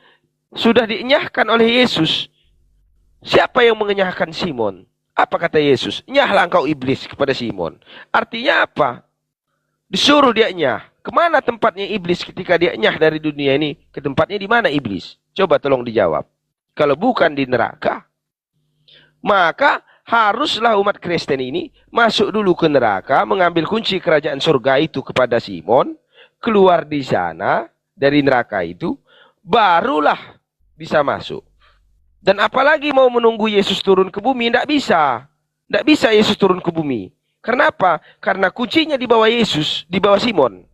dienyahkan oleh Yesus. Siapa yang mengenyahkan Simon? Apa kata Yesus? Nyahlah engkau iblis kepada Simon. Artinya apa? Disuruh dia nyah. Kemana tempatnya iblis ketika dia nyah dari dunia ini? Ke tempatnya di mana iblis? Coba tolong dijawab. Kalau bukan di neraka, maka haruslah umat Kristen ini masuk dulu ke neraka, mengambil kunci kerajaan surga itu kepada Simon, keluar di sana dari neraka itu, barulah bisa masuk. Dan apalagi mau menunggu Yesus turun ke bumi, tidak bisa. Tidak bisa Yesus turun ke bumi. Karena apa? Karena kuncinya di bawah Yesus, di bawah Simon.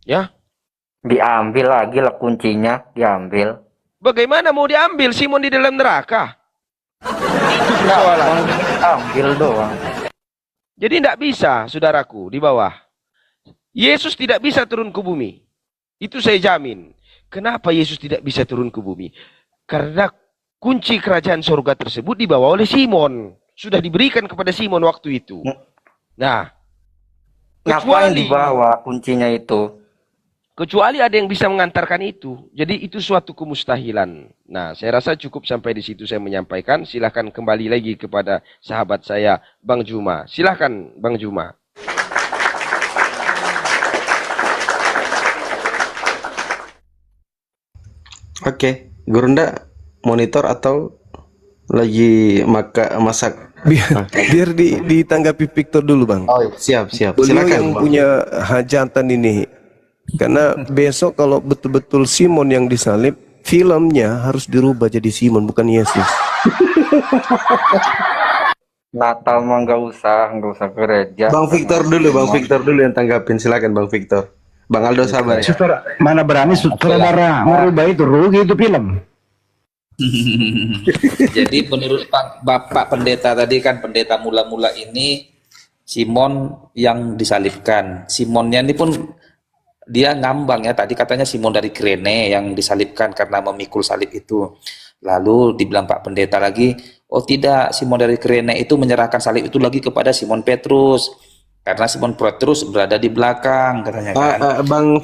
Ya. Diambil lagi lah kuncinya, diambil. Bagaimana mau diambil Simon di dalam neraka? Itu persoalan. Ambil doang. Jadi tidak bisa, saudaraku, di bawah. Yesus tidak bisa turun ke bumi. Itu saya jamin. Kenapa Yesus tidak bisa turun ke bumi? Karena kunci kerajaan surga tersebut dibawa oleh Simon. Sudah diberikan kepada Simon waktu itu. Nah, ngapain dibawa kuncinya itu? Kecuali ada yang bisa mengantarkan itu. Jadi itu suatu kemustahilan. Nah, saya rasa cukup sampai di situ saya menyampaikan. Silahkan kembali lagi kepada sahabat saya, Bang Juma. Silahkan, Bang Juma. Oke, Gurunda monitor atau lagi masak? Biar ditanggapi Victor dulu, Bang. Oh, siap. Beliau Silakan, yang Bang. punya hajatan ini. Karena besok kalau betul-betul Simon yang disalib, filmnya harus dirubah jadi Simon, bukan Yesus. Natal mah nggak usah gereja. Bang Victor dulu yang tanggapin. Silakan Bang Victor. Bang Aldo sabar ya. Saudara, mana berani saudara merubah itu, rugi itu film. Jadi menurut Bapak Pendeta tadi kan, pendeta mula-mula ini Simon yang disalibkan. Simonnya ini pun dia ngambang ya, tadi katanya Simon dari Kirene yang disalibkan karena memikul salib itu. Lalu dibilang Pak Pendeta lagi, oh tidak, Simon dari Kirene itu menyerahkan salib itu lagi kepada Simon Petrus. Karena Simon Petrus berada di belakang katanya kan. Bang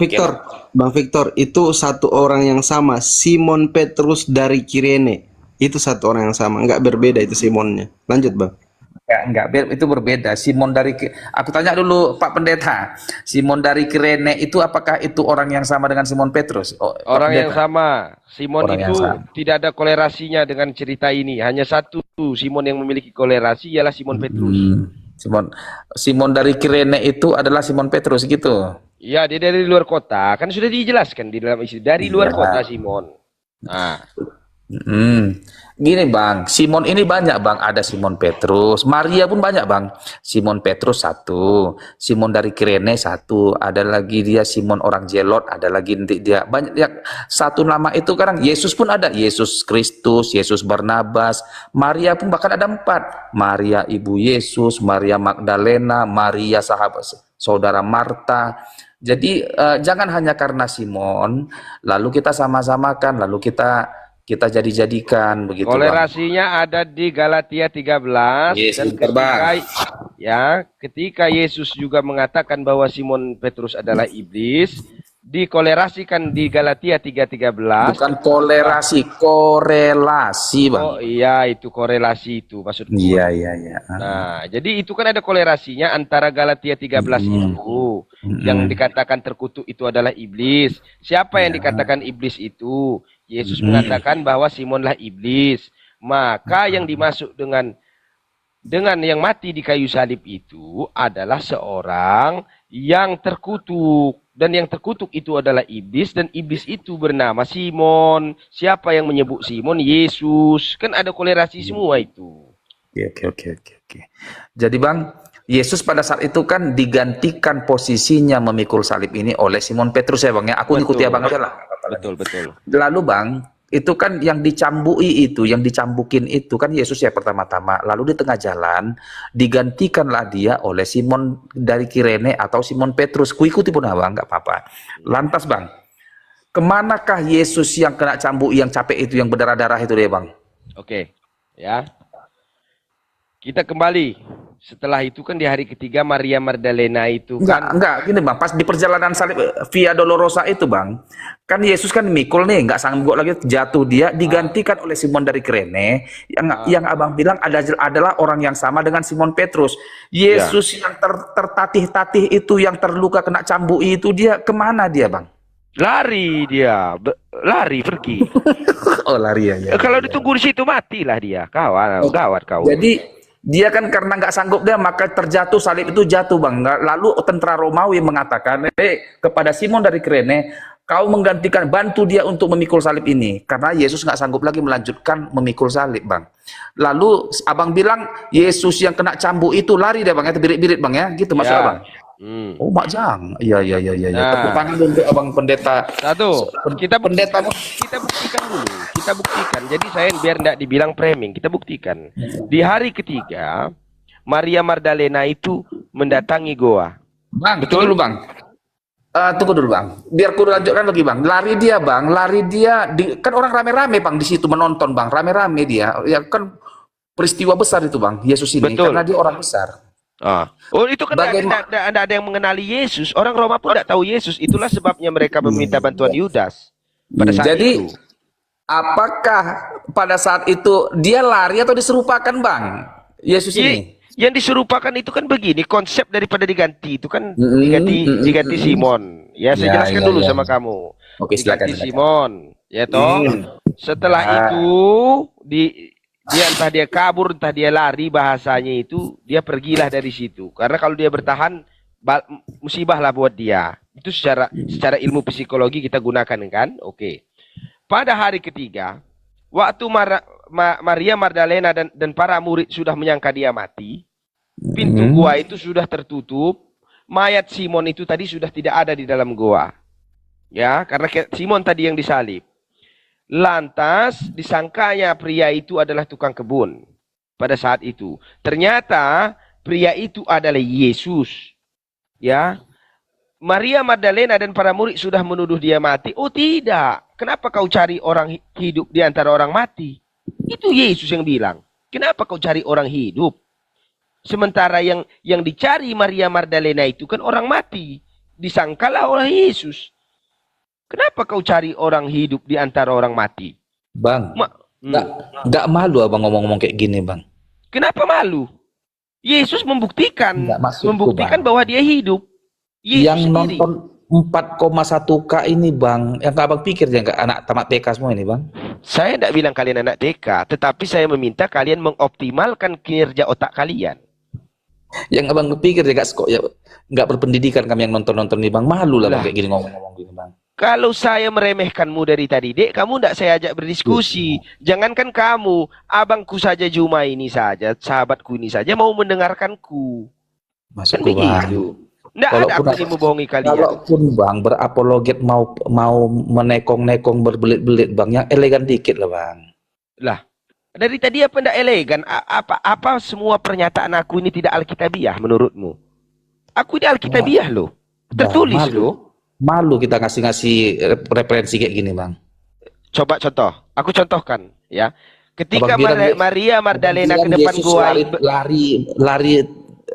Victor, itu satu orang yang sama. Simon Petrus dari Kirene itu satu orang yang sama, nggak berbeda itu Simonnya. Lanjut Bang. Enggak, itu berbeda. Simon dari, aku tanya dulu Pak Pendeta, Simon dari Kirene itu apakah itu orang yang sama dengan Simon Petrus? Oh, Pak Orang yang Pendeta. sama. Simon Orang yang itu sama. tidak ada kolerasinya dengan cerita ini. Hanya satu Simon yang memiliki kolerasi ialah Simon Petrus. Simon dari Kirene itu adalah Simon Petrus gitu. Iya, dia dari luar kota. Kan sudah dijelaskan di dalam isi. Dari luar kota Simon. Nah, Gini Bang, Simon ini banyak Bang, ada Simon Petrus, Maria pun banyak Bang. Simon Petrus satu, Simon dari Kirene satu, ada lagi dia Simon orang Zelot, ada lagi nanti dia banyak yang satu nama itu sekarang. Yesus pun ada, Yesus Kristus, Yesus Barnabas, Maria pun bahkan ada 4. Maria ibu Yesus, Maria Magdalena, Maria sahabat saudara Marta. Jadi jangan hanya karena Simon lalu kita sama-samakan, lalu kita jadi-jadikan begitu Bang. kolerasinya ada di Galatia 13 Yes, dan bentar, Bang. ketika Yesus juga mengatakan bahwa Simon Petrus adalah iblis, dikolerasikan di Galatia 3:13. Bukan kolerasi, korelasi Bang. Oh iya, itu korelasi itu maksudku. Iya. Nah, jadi itu kan ada kolerasinya antara Galatia 13 itu. Yang dikatakan terkutuk itu adalah iblis. Siapa yang dikatakan iblis itu? Yesus mengatakan bahwa Simonlah iblis. Maka yang dimasuk dengan yang mati di kayu salib itu adalah seorang yang terkutuk. Dan yang terkutuk itu adalah iblis, dan iblis itu bernama Simon. Siapa yang menyebut Simon? Yesus. Kan ada kolerasi semua itu. Oke. Jadi Bang, Yesus pada saat itu kan digantikan posisinya memikul salib ini oleh Simon Petrus ya Bang ya. Aku ikuti Abang aja lah. Betul. Lalu Bang, itu kan yang dicambui itu, yang dicambukin itu kan Yesus ya pertama-tama. Lalu di tengah jalan digantikanlah dia oleh Simon dari Kirene atau Simon Petrus. Kuikuti pun Abang, nggak apa-apa. Lantas Bang, kemanakah Yesus yang kena cambuk, yang capek itu, yang berdarah-darah itu deh Bang? Oke, ya. Kita kembali. Setelah itu kan di hari ketiga Maria Magdalena itu kan. Enggak, gini Bang, pas di perjalanan salib Via Dolorosa itu Bang, kan Yesus kan mikul nih, nggak sanggup lagi, jatuh, dia digantikan oleh Simon dari Kirene, yang Abang bilang adalah orang yang sama dengan Simon Petrus. Yesus yang tertatih-tatih itu, yang terluka kena cambuk itu, dia kemana dia Bang? Lari dia, lari pergi. Oh lari ya. Kalau ditunggu di situ matilah dia, gawat kau. Jadi dia kan karena nggak sanggup dia, maka terjatuh, salib itu jatuh Bang. Lalu tentara Romawi mengatakan kepada Simon dari Kirene, kau menggantikan, bantu dia untuk memikul salib ini, karena Yesus nggak sanggup lagi melanjutkan memikul salib Bang. Lalu Abang bilang Yesus yang kena cambuk itu lari deh Bang ya, terbirit-birit Bang ya, gitu maksud Abang. Oh Mak Jang, iya. Tepuk tangan untuk Abang Pendeta. Satu, kita Pendeta buktikan dulu. Kita buktikan. Jadi saya biar tidak dibilang framing, kita buktikan. Di hari ketiga, Maria Magdalena itu mendatangi goa. Bang, betul dulu Bang. Tunggu dulu Bang. Biar ku lanjutkan lagi Bang. Lari dia kan orang rame-rame Bang di situ menonton Bang, rame-rame dia. Ya kan peristiwa besar itu Bang, Yesus ini. Betul. Karena dia orang besar. Oh itu kan tidak ada yang mengenali Yesus. Orang Roma pun tidak tahu Yesus. Itulah sebabnya mereka meminta bantuan Yudas pada saat Jadi, itu. apakah pada saat itu dia lari atau diserupakan Bang? Yesus ini? Yang diserupakan itu kan begini, konsep daripada diganti itu kan diganti Simon. Ya saya jelaskan dulu sama kamu. Oke, diganti silakan. Simon, ya toh. Setelah itu dia entah dia kabur, entah dia lari, bahasanya itu dia pergilah dari situ. Karena kalau dia bertahan musibah lah buat dia. Itu secara ilmu psikologi kita gunakan kan? Oke. Pada hari ketiga, waktu Maria Magdalena dan para murid sudah menyangka dia mati, pintu gua itu sudah tertutup, mayat Simon itu tadi sudah tidak ada di dalam gua. Ya, karena Simon tadi yang disalib. Lantas disangkanya pria itu adalah tukang kebun pada saat itu. Ternyata pria itu adalah Yesus. Ya. Maria Magdalena dan para murid sudah menuduh dia mati. Oh tidak. Kenapa kau cari orang hidup di antara orang mati? Itu Yesus yang bilang. Kenapa kau cari orang hidup? Sementara yang dicari Maria Magdalena itu kan orang mati. Disangkalah oleh Yesus. Kenapa kau cari orang hidup di antara orang mati? Bang, nggak malu abang ngomong-ngomong kayak gini, Bang? Kenapa malu? Yesus membuktikan. Nggak, maksudku, Membuktikan Bang, bahwa dia hidup. Yesus yang sendiri. nonton 4,1K ini, Bang, yang abang pikir ya nggak anak tamat TK semua ini, Bang? Saya tidak bilang kalian anak TK, tetapi saya meminta kalian mengoptimalkan kinerja otak kalian. Yang abang pikir ya nggak berpendidikan kami yang nonton-nonton ini, Bang. Malu lah, Bang, kayak gini ngomong-ngomong gini, Bang. Kalau saya meremehkanmu dari tadi, Dek, kamu tidak saya ajak berdiskusi. Jangankan kamu, abangku saja Juma ini saja, sahabatku ini saja mau mendengarkanku. Kan Masukku, Bang. begitu. Tidak ada aku ini membohongi kalian. Kalaupun, Bang, berapologet mau menekong-nekong berbelit-belit, Bang, yang elegan dikit lah, Bang. Lah, dari tadi apa tidak elegan? Apa semua pernyataan aku ini tidak alkitabiah menurutmu? Aku ini alkitabiah loh. Tertulis malu. loh. Malu kita ngasih referensi kayak gini, Bang. Coba contoh. Aku contohkan ya. Ketika Abang bilang Maria Magdalena ke Abang bilang depan Yesus gua lari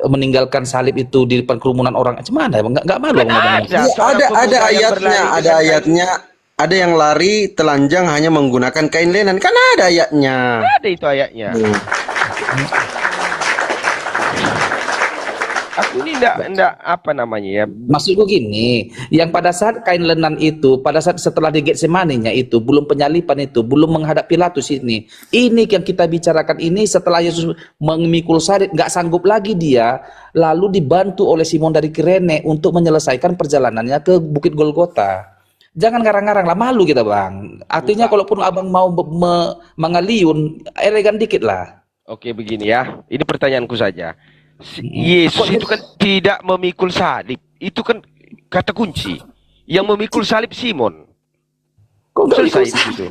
meninggalkan salib itu di depan kerumunan orang. Macam mana? Nggak malu Kan ngomong. ada. Iya, seorang ada pemuda yang ayatnya, berlari ada dengan kain. ayatnya. Ada yang lari telanjang hanya menggunakan kain lenan. Kan ada ayatnya. Ada itu ayatnya. Aku ini enggak apa namanya ya. Maksudku gini, yang pada saat kain lenan itu, pada saat setelah di Getsemani-nya itu, belum penyalipan itu, belum menghadap Pilatus ini yang kita bicarakan ini setelah Yesus memikul salib, nggak sanggup lagi dia, lalu dibantu oleh Simon dari Kirene untuk menyelesaikan perjalanannya ke Bukit Golgota. Jangan ngarang-ngarang lah, malu kita, Bang. Artinya kalaupun abang mau mengaliun, elegan dikit lah. Oke, begini ya. Ini pertanyaanku saja. Yesus itu kan tidak memikul salib. Itu kan kata kunci. Yang memikul salib Simon. Kok nggak Selesai ikut di situ.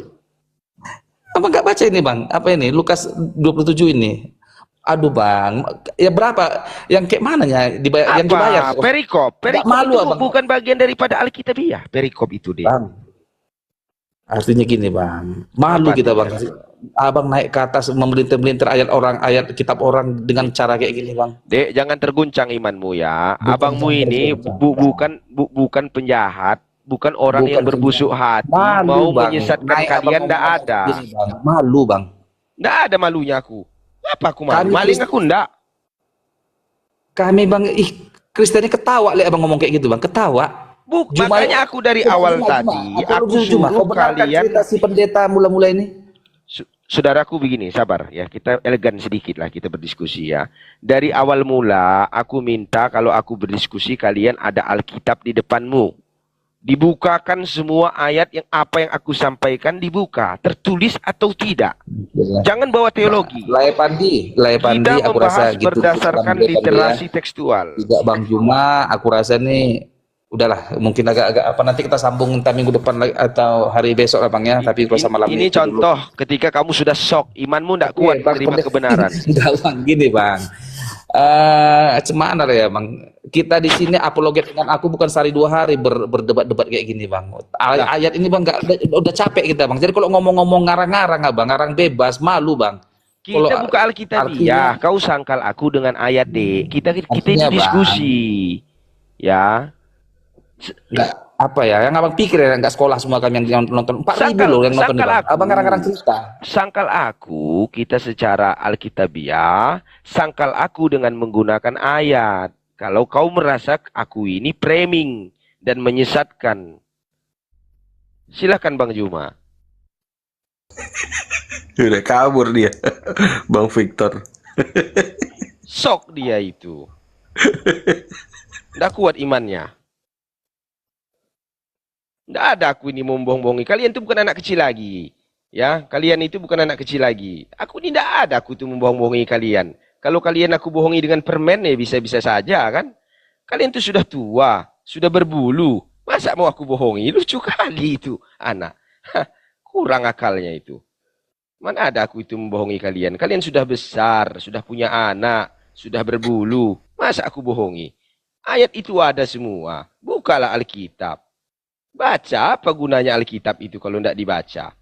Apa nggak baca ini, Bang? Apa ini? Lukas 27 ini. Aduh, Bang. Ya berapa? Yang kayak mananya? Yang dibayar? Perikop. Perikop malu, itu Abang. bukan bagian daripada Alkitabiah. Perikop itu deh. Bang. Artinya gini, Bang. Malu Apa kita, Bang. artinya? Abang naik ke atas memelintir-melintir ayat kitab orang dengan cara kayak gini, Bang. Dek, jangan terguncang imanmu ya. Bukan, Abangmu jangan ini terguncang. bukan penjahat, bukan orang yang berbusuk hati, Malu, mau Bang. menyesatkan Naik kalian. abang Ndak ngomong ada. gini, Bang. Malu, Bang. Ndak ada malunya aku. Apa aku malu? Kami Maling aku ndak. Kami, Bang, Kristen ini ketawa lihat abang ngomong kayak gitu, Bang. Ketawa. Makanya aku dari awal tadi aku suruh kalian. Cerita si pendeta mula-mula ini. Saudaraku begini, sabar ya, kita elegan sedikit lah kita berdiskusi ya. Dari awal mula aku minta kalau aku berdiskusi kalian ada Alkitab di depanmu. Dibukakan semua ayat yang apa yang aku sampaikan dibuka, tertulis atau tidak. Jangan bawa teologi. Laepandi, Kita aku rasa membahas gitu. berdasarkan literasi tekstual. Tidak, Bang Juma, aku rasa nih udahlah, mungkin agak-agak apa, nanti kita sambung entah minggu depan lagi atau hari besok lah, Bang ya. Tapi kalau malam Ini contoh ketika kamu sudah shock, imanmu tidak kuat menerima kebenaran. Enggak, Bang, gini, Bang. Cemana ya, Bang. Kita di sini apologet dengan aku bukan sehari 2 hari berdebat-debat kayak gini, Bang. Ayat ini, Bang, udah capek kita, Bang. Jadi kalau ngomong-ngomong ngarang-ngarang, Bang, ngarang bebas, malu, Bang. Kita buka Alkitabiah, kau sangkal aku dengan ayat deh. Kita ini diskusi. Ya. Nggak, apa ya, yang abang pikir ya, nggak sekolah semua kami yang nonton 4.000 loh yang nonton, abang ngarang-ngarang cerita. Sangkal aku, kita secara Alkitabiah, sangkal aku dengan menggunakan ayat. Kalau kau merasa aku ini framing dan menyesatkan, silakan Bang Juma. Udah kabur dia, Bang Victor. Sok dia itu. Nggak kuat imannya. Nggak ada aku ini membohong-bohongi. Kalian itu bukan anak kecil lagi. Ya, kalian itu bukan anak kecil lagi. Aku ini nggak ada aku itu membohong-bohongi kalian. Kalau kalian aku bohongi dengan permen ya bisa-bisa saja kan. Kalian itu sudah tua, sudah berbulu. Masa mau aku bohongi? Lucu kali itu anak. Kurang akalnya itu. Mana ada aku itu membohongi kalian. Kalian sudah besar, sudah punya anak, sudah berbulu. Masa aku bohongi? Ayat itu ada semua. Bukalah Alkitab. Baca, apa gunanya Alkitab itu kalau tidak dibaca?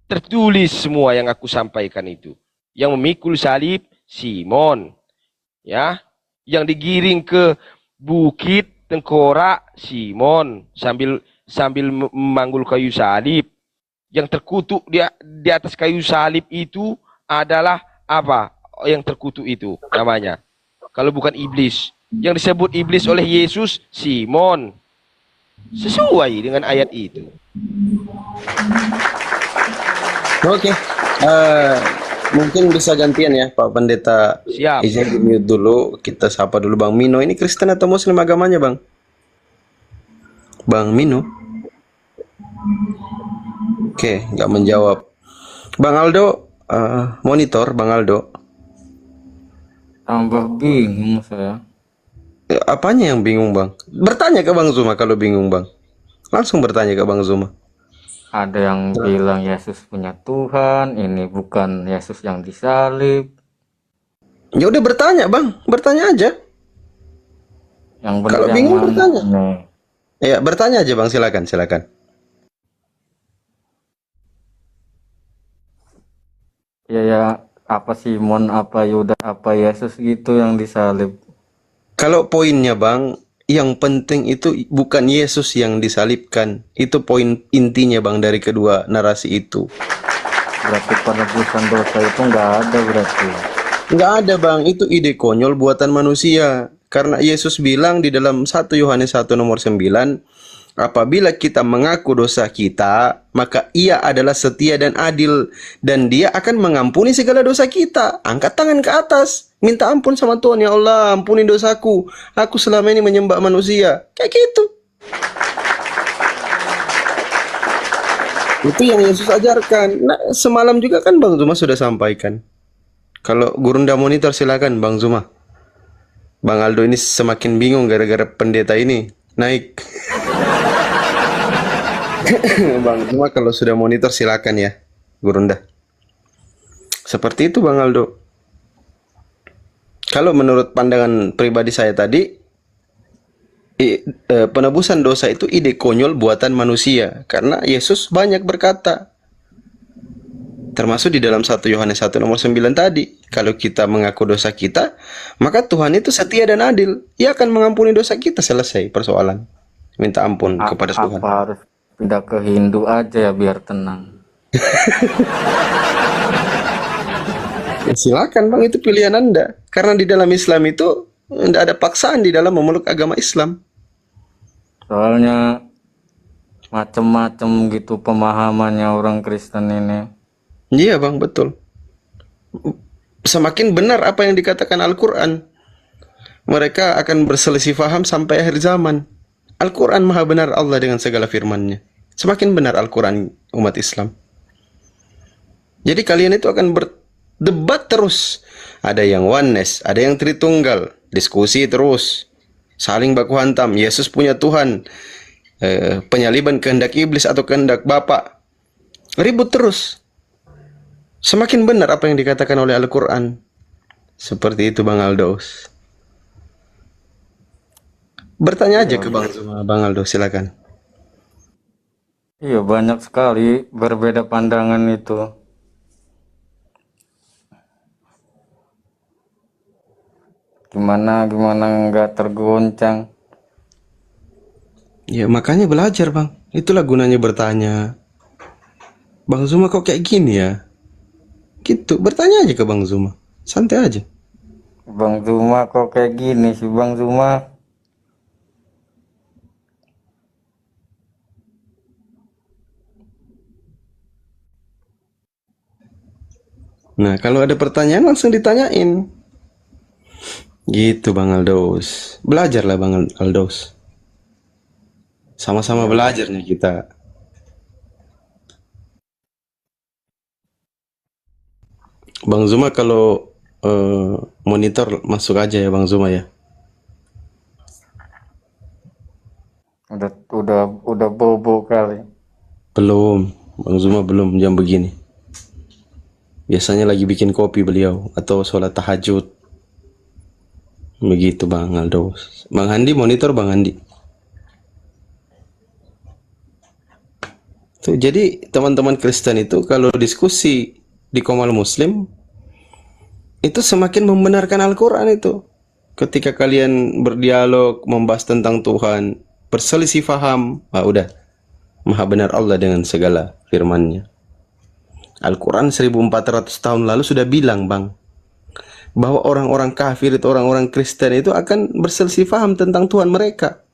Tertulis semua yang aku sampaikan itu. Yang memikul salib, Simon. Ya, yang digiring ke bukit tengkorak, Simon, sambil memanggul kayu salib. Yang terkutuk di atas kayu salib itu adalah apa? Yang terkutuk itu namanya. Kalau bukan iblis. Yang disebut iblis oleh Yesus, Simon. Sesuai dengan ayat itu. Oke. Mungkin bisa gantian ya Pak Pendeta. Siap. Izin di-mute dulu. Kita sapa dulu Bang Mino. Ini Kristen atau Muslim agamanya Bang? Bang Mino. Oke, nggak menjawab. Bang Aldo, monitor Bang Aldo. Tambah bingung saya. Apanya yang bingung Bang? Bertanya ke Bang Zuma kalau bingung Bang. Langsung bertanya ke Bang Zuma. Ada yang bilang Yesus punya Tuhan, ini bukan Yesus yang disalib. Ya udah bertanya Bang, bertanya aja. Yang benar Kalau yang bingung mana bertanya. nih? Ya bertanya aja Bang, silakan. Ya, apa Simon, apa Yudas, apa Yesus gitu yang disalib. Kalau poinnya Bang, yang penting itu bukan Yesus yang disalibkan. Itu poin intinya Bang dari kedua narasi itu. Berarti penebusan dosa itu nggak ada berarti. Nggak ada Bang, itu ide konyol buatan manusia. Karena Yesus bilang di dalam 1 Yohanes 1 nomor 9, apabila kita mengaku dosa kita, maka Ia adalah setia dan adil, dan Dia akan mengampuni segala dosa kita. Angkat tangan ke atas, minta ampun sama Tuhan. Ya Allah, ampuni dosaku. Aku selama ini menyembah manusia. Kayak gitu. Itu yang Yesus ajarkan. Nah, semalam juga kan Bang Zuma sudah sampaikan. Kalau Gurunda monitor silakan Bang Zuma. Bang Aldo ini semakin bingung gara-gara pendeta ini naik. Bang Zuma kalau sudah monitor silakan ya, Gurunda. Seperti itu Bang Aldo. Kalau menurut pandangan pribadi saya tadi, penebusan dosa itu ide konyol buatan manusia. Karena Yesus banyak berkata, termasuk di dalam 1 Yohanes 1 nomor 9 tadi, kalau kita mengaku dosa kita, maka Tuhan itu setia dan adil. Ia akan mengampuni dosa kita, selesai persoalan. Minta ampun kepada Tuhan. Apa harus pindah ke Hindu aja ya biar tenang? Ya, silakan Bang, itu pilihan Anda. Karena di dalam Islam itu tidak ada paksaan di dalam memeluk agama Islam. Soalnya macem-macem gitu pemahamannya orang Kristen ini. Iya Bang, betul. Semakin benar apa yang dikatakan Al-Quran, mereka akan berselisih paham sampai akhir zaman. Al-Quran maha benar Allah dengan segala firman-Nya. Semakin benar Al-Quran umat Islam. Jadi kalian itu akan berdebat terus. Ada yang oneness, ada yang tritunggal. Diskusi terus. Saling baku hantam. Yesus punya Tuhan. Penyaliban kehendak iblis atau kehendak Bapa. Ribut terus. Semakin benar apa yang dikatakan oleh Al-Quran. Seperti itu Bang Aldos. Bertanya aja ke Bang Zuma, Bang Aldo, silakan. Iya, banyak sekali berbeda pandangan itu. Gimana nggak tergoncang. Ya makanya belajar Bang. Itulah gunanya bertanya. Bang Zuma kok kayak gini ya? Gitu, bertanya aja ke Bang Zuma. Santai aja. Bang Zuma kok kayak gini sih Bang Zuma? Nah, kalau ada pertanyaan langsung ditanyain. Gitu Bang Aldos. Belajarlah Bang Aldos. Sama-sama belajarnya kita. Bang Zuma kalau monitor masuk aja ya Bang Zuma ya. Udah bobo kali. Belum, Bang Zuma belum jam begini. Biasanya lagi bikin kopi beliau atau sholat tahajud. Begitu Bang Aldo. Bang Handi monitor Bang Handi. Tuh, jadi teman-teman Kristen itu kalau diskusi di Komal Muslim itu semakin membenarkan Al-Quran itu. Ketika kalian berdialog membahas tentang Tuhan, berselisih faham, udah maha benar Allah dengan segala firman-Nya. Al-Quran 1400 tahun lalu sudah bilang Bang, bahwa orang-orang kafir itu, orang-orang Kristen itu akan berselisih faham tentang Tuhan mereka.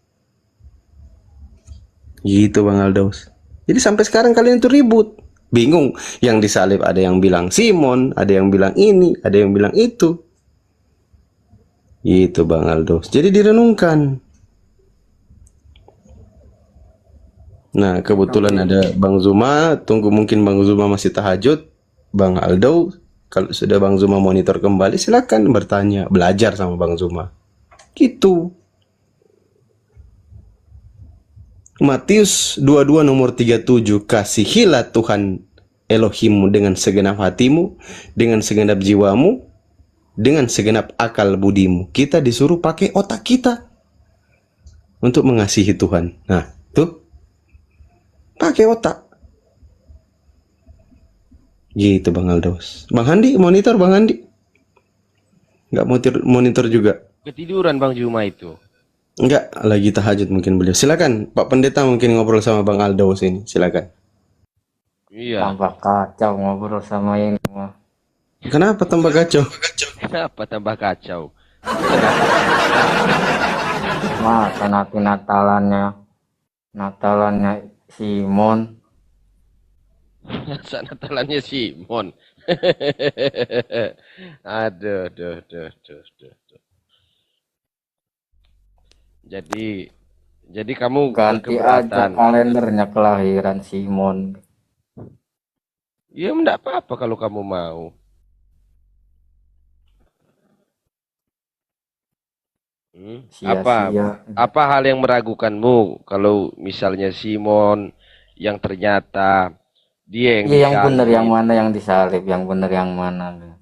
Gitu Bang Aldaus. Jadi sampai sekarang kalian itu ribut, bingung. Yang disalib ada yang bilang Simon, ada yang bilang ini, ada yang bilang itu. Gitu Bang Aldaus. Jadi direnungkan. Nah, kebetulan ada Bang Zuma, tunggu mungkin Bang Zuma masih tahajud. Bang Aldo, kalau sudah Bang Zuma monitor kembali, silakan bertanya, belajar sama Bang Zuma. Gitu. Matius 22 nomor 37, kasihilah Tuhan Elohimmu dengan segenap hatimu, dengan segenap jiwamu, dengan segenap akal budimu. Kita disuruh pakai otak kita untuk mengasihi Tuhan. Nah, tuh. Pakai otak. Gitu Bang Aldos. Bang Handi, monitor Bang Handi. Nggak monitor juga. Ketiduran Bang Juma itu. Enggak, lagi tahajud mungkin beliau. Silakan Pak Pendeta mungkin ngobrol sama Bang Aldos ini. Silakan. Iya. Tambah kacau ngobrol sama ini mah. Kenapa tambah kacau? Kenapa tambah kacau? Masa nanti Natalannya Simon. Masa Natalannya Simon. Aduh. Jadi kamu Ganti aja kalendernya kelahiran Simon. Ya enggak apa-apa kalau kamu mau. Sia-sia. Apa hal yang meragukanmu kalau misalnya Simon yang ternyata dia yang Iya, yang disalib? benar yang mana yang disalib, yang benar yang mana?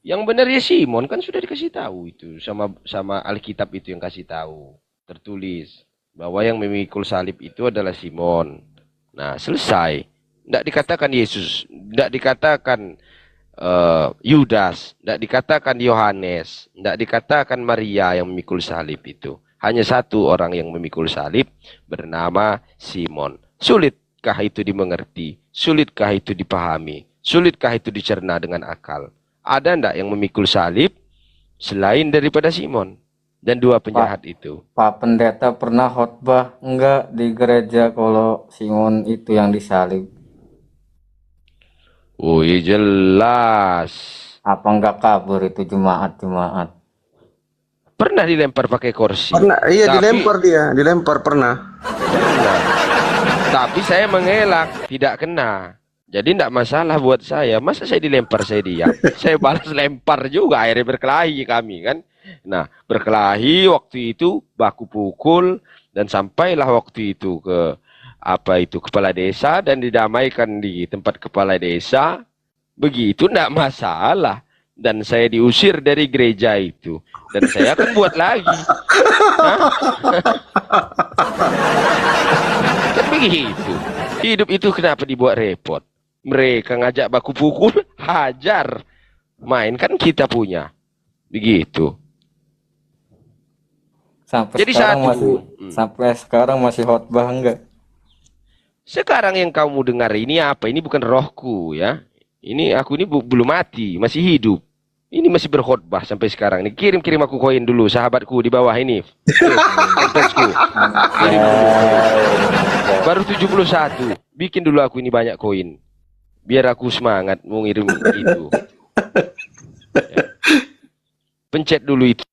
Yang benar ya Simon, kan sudah dikasih tahu itu sama Alkitab itu yang kasih tahu. Tertulis bahwa yang memikul salib itu adalah Simon. Nah, selesai. Tidak dikatakan Yesus, tidak dikatakan Yudas, tidak dikatakan Yohanes, tidak dikatakan Maria yang memikul salib itu. Hanya satu orang yang memikul salib bernama Simon. Sulitkah itu dimengerti? Sulitkah itu dipahami? Sulitkah itu dicerna dengan akal? Ada ndak yang memikul salib selain daripada Simon dan dua penjahat itu? Pak Pendeta pernah khotbah enggak di gereja kalau Simon itu yang disalib? Oh iya jelas. Apa enggak kabur itu jemaat-jemaat? Pernah dilempar pakai kursi. Pernah, iya dilempar pernah. Tapi saya mengelak, tidak kena. Jadi tidak masalah buat saya. Masa saya dilempar, saya diam. Saya balas lempar juga, akhirnya berkelahi kami kan. Nah, berkelahi waktu itu, baku pukul, dan sampailah waktu itu ke kepala desa dan didamaikan di tempat kepala desa. Begitu tidak masalah. Dan saya diusir dari gereja itu. Dan saya akan buat lagi. Kan begitu. Hidup itu kenapa dibuat repot? Mereka ngajak baku pukul, hajar. Main kan kita punya. Begitu. Sampai Jadi sekarang masih khotbah enggak? Sekarang yang kamu dengar ini apa? Ini bukan rohku ya. Ini aku ini belum mati, masih hidup. Ini masih berkhotbah sampai sekarang. Ini kirim aku koin dulu, sahabatku di bawah ini. Baru 71. Bikin dulu aku ini banyak koin. Biar aku semangat mau ngirim itu. Ya. Pencet dulu itu.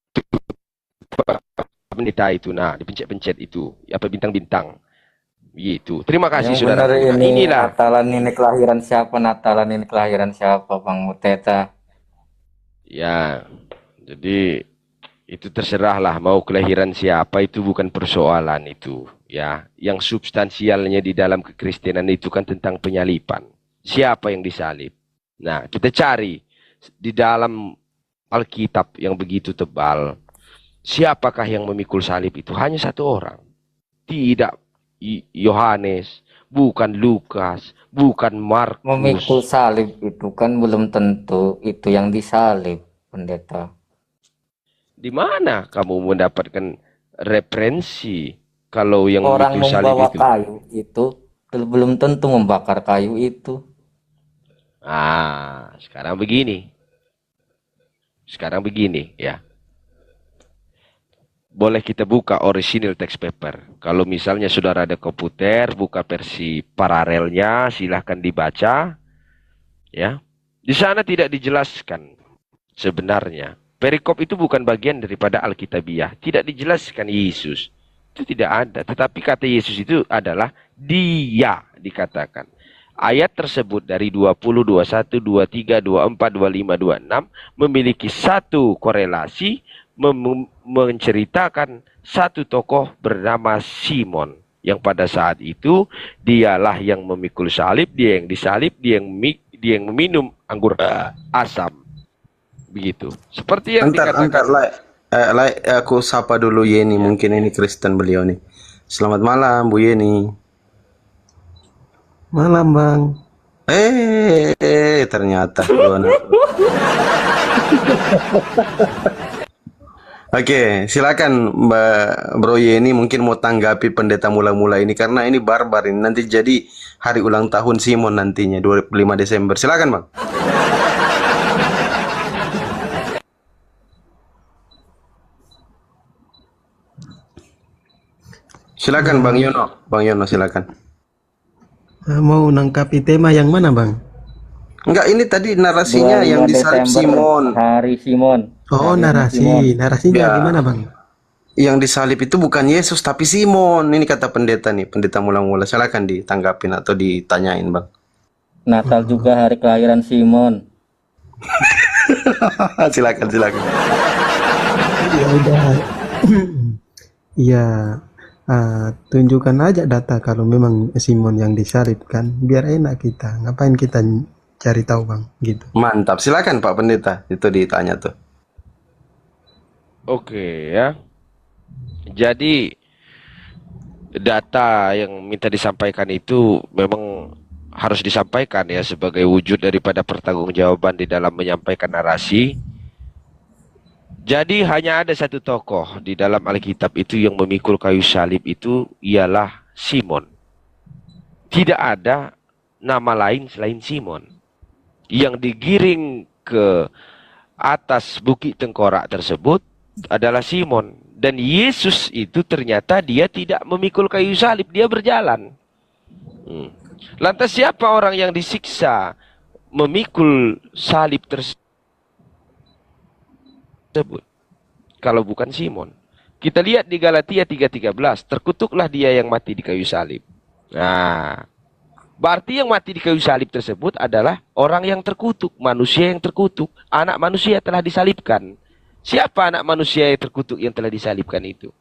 Pendeta itu. Nah, dipencet-pencet itu. Apa bintang-bintang. Gitu. Terima kasih Yang saudara. benar ini Inilah. Natalan ini kelahiran siapa Bang Muteta? Ya. Jadi itu terserahlah mau kelahiran siapa itu bukan persoalan itu. Ya, yang substansialnya di dalam kekristenan itu kan tentang penyalipan. Siapa yang disalib? Nah, kita cari di dalam Alkitab yang begitu tebal. Siapakah yang memikul salib itu? Hanya satu orang. Tidak Yohanes, bukan Lukas, bukan Markus. Memikul salib itu kan belum tentu itu yang disalib, pendeta. Di mana kamu mendapatkan referensi kalau yang Orang memikul salib membawa itu? kayu itu belum tentu membakar kayu itu. Sekarang begini. Ya. Boleh kita buka original text paper. Kalau misalnya saudara ada komputer, buka versi paralelnya, silahkan dibaca. Ya, di sana tidak dijelaskan sebenarnya. Perikop itu bukan bagian daripada Alkitabiah. Tidak dijelaskan Yesus. Itu tidak ada. Tetapi kata Yesus itu adalah Dia dikatakan. Ayat tersebut dari 20, 21, 23, 24, 25, 26 memiliki satu korelasi menceritakan satu tokoh bernama Simon yang pada saat itu dialah yang memikul salib, dia yang disalib, dia yang meminum anggur asam. Begitu. Seperti yang dikatakan. Aku sapa dulu Yeni, mungkin ini Kristen beliau nih. Selamat malam Bu Yeni. Malam Bang. Ternyata. Oke, silakan Mbak Bro Yeni mungkin mau tanggapi pendeta mula-mula ini karena ini barbar ini nanti jadi hari ulang tahun Simon nantinya 25 Desember. Silakan Bang. Silakan Bang Yono. Bang Yono silakan. Mau nangkapi tema yang mana Bang? Enggak, ini tadi narasinya 25 yang disalib Desember, Simon. Hari Simon. Oh, Hari narasi. Simon. Narasinya Ya. gimana Bang? Yang disalib itu bukan Yesus tapi Simon. Ini kata pendeta nih, pendeta mula-mula. Silakan ditanggapin atau ditanyain, Bang. Natal juga hari kelahiran Simon. Silakan. Ya udah. Ya, tunjukkan aja data kalau memang Simon yang disalib kan, biar enak kita. Ngapain kita cari tahu Bang, gitu. Mantap. Silakan Pak Pendeta. Itu ditanya tuh. Oke ya. Jadi data yang minta disampaikan itu memang harus disampaikan ya sebagai wujud daripada pertanggungjawaban di dalam menyampaikan narasi. Jadi hanya ada satu tokoh di dalam Alkitab itu yang memikul kayu salib itu ialah Simon. Tidak ada nama lain selain Simon. Yang digiring ke atas bukit tengkorak tersebut adalah Simon. Dan Yesus itu ternyata dia tidak memikul kayu salib, dia berjalan. Lantas siapa orang yang disiksa memikul salib tersebut? Kalau bukan Simon. Kita lihat di Galatia 3:13, terkutuklah dia yang mati di kayu salib. Nah, berarti yang mati di kayu salib tersebut adalah orang yang terkutuk, manusia yang terkutuk, anak manusia telah disalibkan. Siapa anak manusia yang terkutuk yang telah disalibkan itu?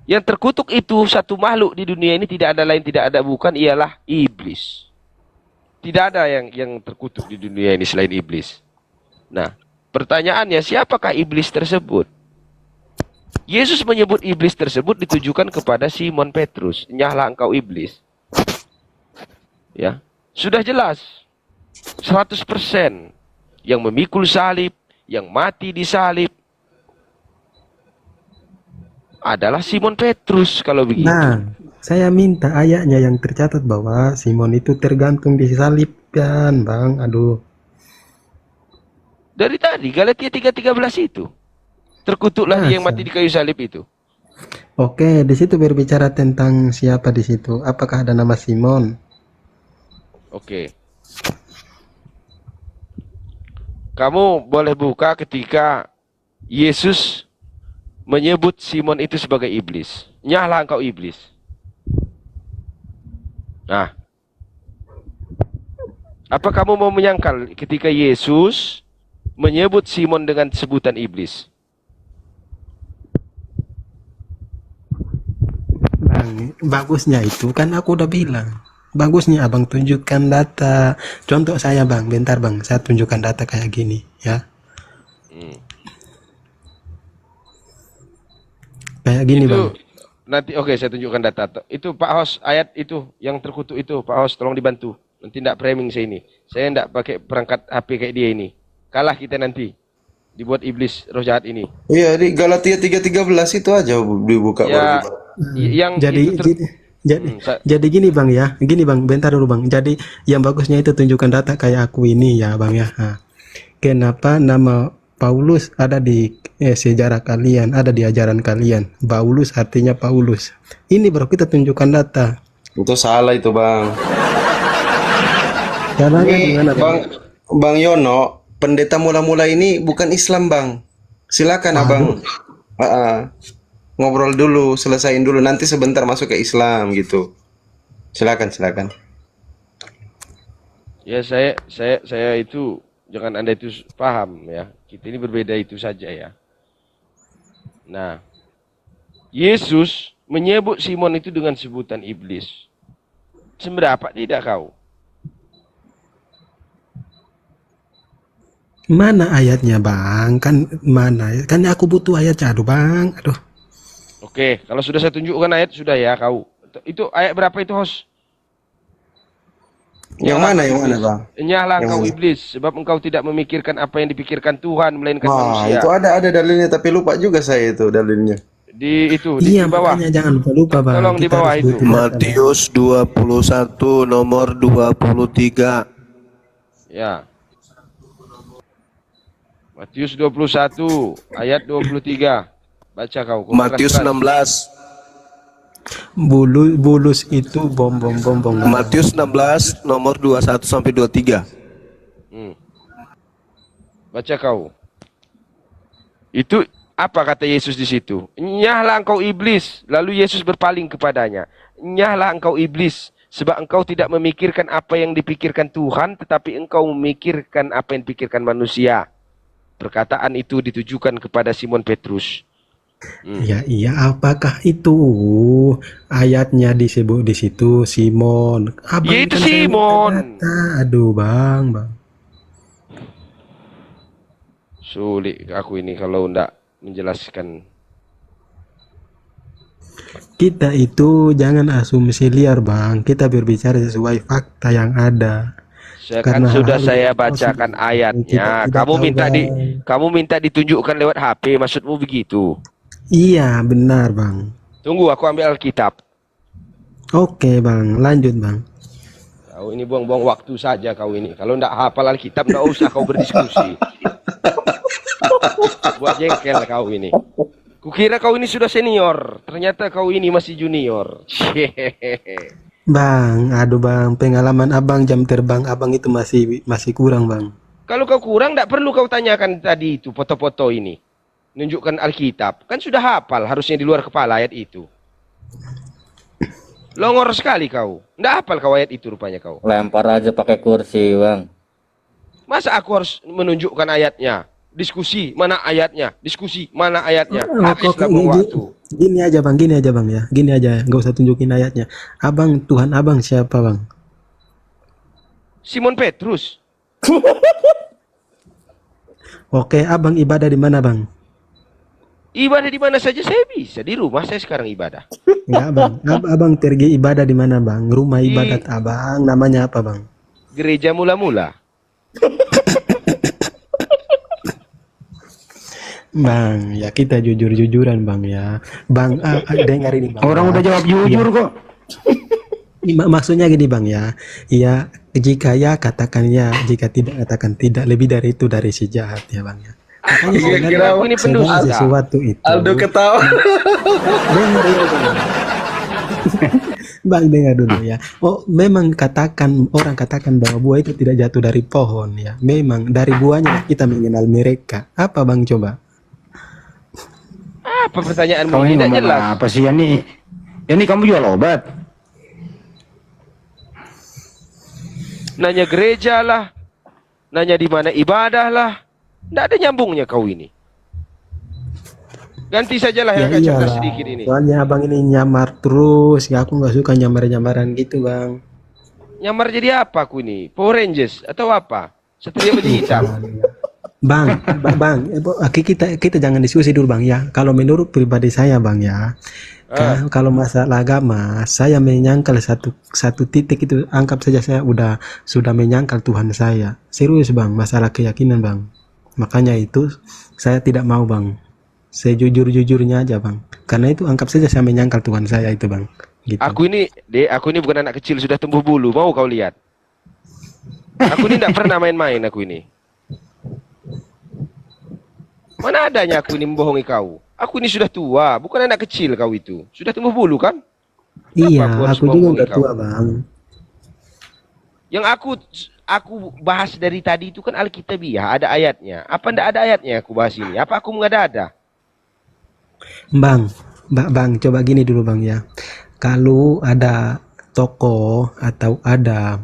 Yang terkutuk itu satu makhluk di dunia ini, tidak ada lain, tidak ada bukan, ialah iblis. Tidak ada yang terkutuk di dunia ini selain iblis. Nah, pertanyaannya, siapakah iblis tersebut? Yesus menyebut iblis tersebut ditujukan kepada Simon Petrus. Nyahlah engkau iblis. Ya, sudah jelas. 100% yang memikul salib, yang mati di salib adalah Simon Petrus kalau begitu. Nah, saya minta ayatnya yang tercatat bahwa Simon itu tergantung disalibkan, Bang. Aduh. Dari tadi Galatia 3:13 itu. Terkutuklah dia yang mati di kayu salib itu. Oke, di situ berbicara tentang siapa di situ. Apakah ada nama Simon? Oke. Kamu boleh buka ketika Yesus menyebut Simon itu sebagai iblis. Nyahlah engkau iblis. Nah, apa kamu mau menyangkal ketika Yesus menyebut Simon dengan sebutan iblis? Bang, bagusnya itu kan aku udah bilang. Bagusnya abang tunjukkan data. Contoh saya bang, bentar bang, saya tunjukkan data kayak gini ya. Kayak gini Itu bang. nanti oke saya tunjukkan data. Itu Pak Hos ayat itu yang terkutuk itu Pak Hos tolong dibantu. Nanti tidak framing saya ini. Saya tidak pakai perangkat HP kayak dia ini. Kalah kita nanti. Dibuat iblis roh jahat ini. Iya, di Galatia 3:13 itu aja dibuka Ya, baru. yang Jadi itu jadi gini bang ya, gini bang, bentar dulu bang. Jadi yang bagusnya itu tunjukkan data kayak aku ini ya bang ya. Nah, kenapa nama Paulus ada di sejarah kalian, ada di ajaran kalian? Paulus artinya Paulus. Ini baru kita tunjukkan data. Itu salah itu, Bang. Caranya Ini gimana Bang Yono, pendeta mula-mula ini bukan Islam, Bang. Silakan Abang. Ngobrol dulu, selesain dulu, nanti sebentar masuk ke Islam gitu. Silakan. ya saya itu jangan Anda itu paham ya. Kita ini berbeda itu saja ya. Nah, Yesus menyebut Simon itu dengan sebutan iblis. Seberapa tidak kau? Mana ayatnya bang? Kan mana? Kan aku butuh ayatnya, aduh bang, aduh. Oke, kalau sudah saya tunjukkan ayat sudah ya kau. Itu ayat berapa itu, Hos? Yang mana Bang? Nyahlah Yang engkau mana? iblis, sebab engkau tidak memikirkan apa yang dipikirkan Tuhan, melainkan Wah, manusia. itu ada dalilnya tapi lupa juga saya itu dalilnya. Di Iya, bawah. makanya jangan lupa bang. Tolong di Kita bawah harus itu. butuh data, Bang. Matius 21 nomor 23. Ya. Matius 21 ayat 23. Baca kau. Matius 16. Bulus itu bom. Matius 16 nomor 21 sampai 23. Baca kau. Itu apa kata Yesus di situ? Nyahlah engkau iblis. Lalu Yesus berpaling kepadanya. Nyahlah engkau iblis, sebab engkau tidak memikirkan apa yang dipikirkan Tuhan, tetapi engkau memikirkan apa yang dipikirkan manusia. Perkataan itu ditujukan kepada Simon Petrus. Ya iya, apakah itu ayatnya disebut di situ Simon? Abang Ya, itu kan saya minta Simon. data. Aduh bang. Sulit aku ini kalau ndak menjelaskan. Kita itu jangan asumsi liar bang. Kita berbicara sesuai fakta yang ada. Kan Karena sudah hal saya yang bacakan positif, ayatnya. kita tidak Kamu tahu, minta Bang. kamu minta ditunjukkan lewat HP, maksudmu begitu? Iya benar bang. Tunggu, aku ambil Alkitab. Oke bang, lanjut bang. Kau ini buang-buang waktu saja kau ini. Kalau ndak hafal Alkitab ndak usah kau berdiskusi. Buat jengkel kau ini. Kukira kau ini sudah senior, ternyata kau ini masih junior. Bang, aduh bang, pengalaman abang jam terbang abang itu masih kurang bang. Kalau kau kurang ndak perlu kau tanyakan tadi itu foto-foto ini. Nunjukkan Alkitab. Kan sudah hafal, harusnya di luar kepala ayat itu. Longor sekali kau. Ndak hafal kau ayat itu rupanya kau. Lempar aja pakai kursi, Bang. Masa aku harus menunjukkan ayatnya? Diskusi, mana ayatnya? Diskusi, mana ayatnya? Habislah buang waktu. Gini aja bang ya. Gini aja, nggak usah tunjukin ayatnya. Abang, Tuhan abang siapa bang? Simon Petrus. Oke, abang ibadah di mana bang? Ibadah di mana saja saya bisa. Di rumah saya sekarang ibadah. Enggak bang. Abang pergi ibadah di mana bang? Rumah ibadat abang namanya apa bang? Gereja mula-mula. Bang, ya kita jujur-jujuran bang ya. Bang, dengar ini bang. Orang udah jawab jujur kok. Maksudnya gini bang ya. Iya, jika ya katakan ya, jika tidak katakan tidak. Lebih dari itu dari si jahat ya bang ya. Makanya Kira-kira aku ini pendusta. segala sesuatu itu. Aldo ketawa. Dengar ya bang. Bang dengar dulu ya. Oh memang orang katakan bahwa buah itu tidak jatuh dari pohon ya. Memang dari buahnya kita mengenal mereka. Apa bang coba? Apa pertanyaanmu? Kau ini Tidak ngomong jelas. apa sih ini? Ini kamu jual obat. Nanya gereja lah. Nanya di mana ibadah lah. Tidak ada nyambungnya kau ini. Ganti sajalah yang agak cerdas sedikit ini. Soalnya abang ini nyamar terus. Ya aku nggak suka nyamar-nyamaran gitu bang. Nyamar jadi apa aku ini? Power Rangers atau apa? Satria baju hitam. Bang, kita jangan diskusi dulu bang ya. Kalau menurut pribadi saya bang ya, kalau masalah agama, saya menyangkal satu titik itu, anggap saja saya sudah menyangkal Tuhan saya. Serius bang, masalah keyakinan bang. Makanya itu saya tidak mau bang. Sejujur-jujurnya aja bang. Karena itu anggap saja saya menyangkal Tuhan saya itu bang. Gitu. Aku ini bukan anak kecil, sudah tumbuh bulu. Mau kau lihat? Aku ini tidak pernah main-main aku ini. Mana adanya aku ini membohongi kau? Aku ini sudah tua, bukan anak kecil kau itu. Sudah tumbuh bulu kan? Iya, Kenapa aku juga udah tua bang. Yang aku bahas dari tadi itu kan Alkitabiah, ada ayatnya. Apa ndak ada ayatnya aku bahas ini? Apa aku mengada-ada? Bang, coba gini dulu bang ya. Kalau ada tokoh atau ada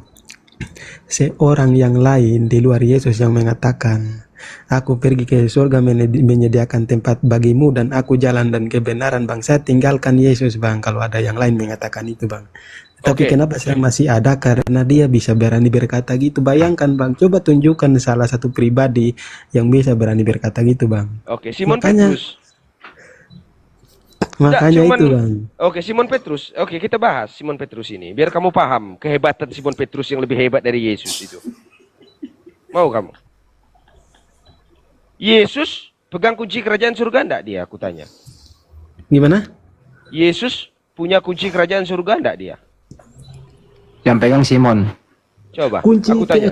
seorang yang lain di luar Yesus yang mengatakan, aku pergi ke surga menyediakan tempat bagimu dan aku jalan dan kebenaran bang, saya tinggalkan Yesus bang. Kalau ada yang lain mengatakan itu bang. Tapi kenapa saya masih ada? Karena dia bisa berani berkata gitu. Bayangkan bang, coba tunjukkan salah satu pribadi yang bisa berani berkata gitu bang. Oke, Simon Petrus. Makanya itu bang. Oke, Simon Petrus. Oke, kita bahas Simon Petrus ini. Biar kamu paham kehebatan Simon Petrus yang lebih hebat dari Yesus itu. Mau kamu? Yesus pegang kunci kerajaan surga enggak dia? Aku tanya. Gimana? Yesus punya kunci kerajaan surga enggak dia? Yang pegang Simon. Coba, Kunci aku tanya.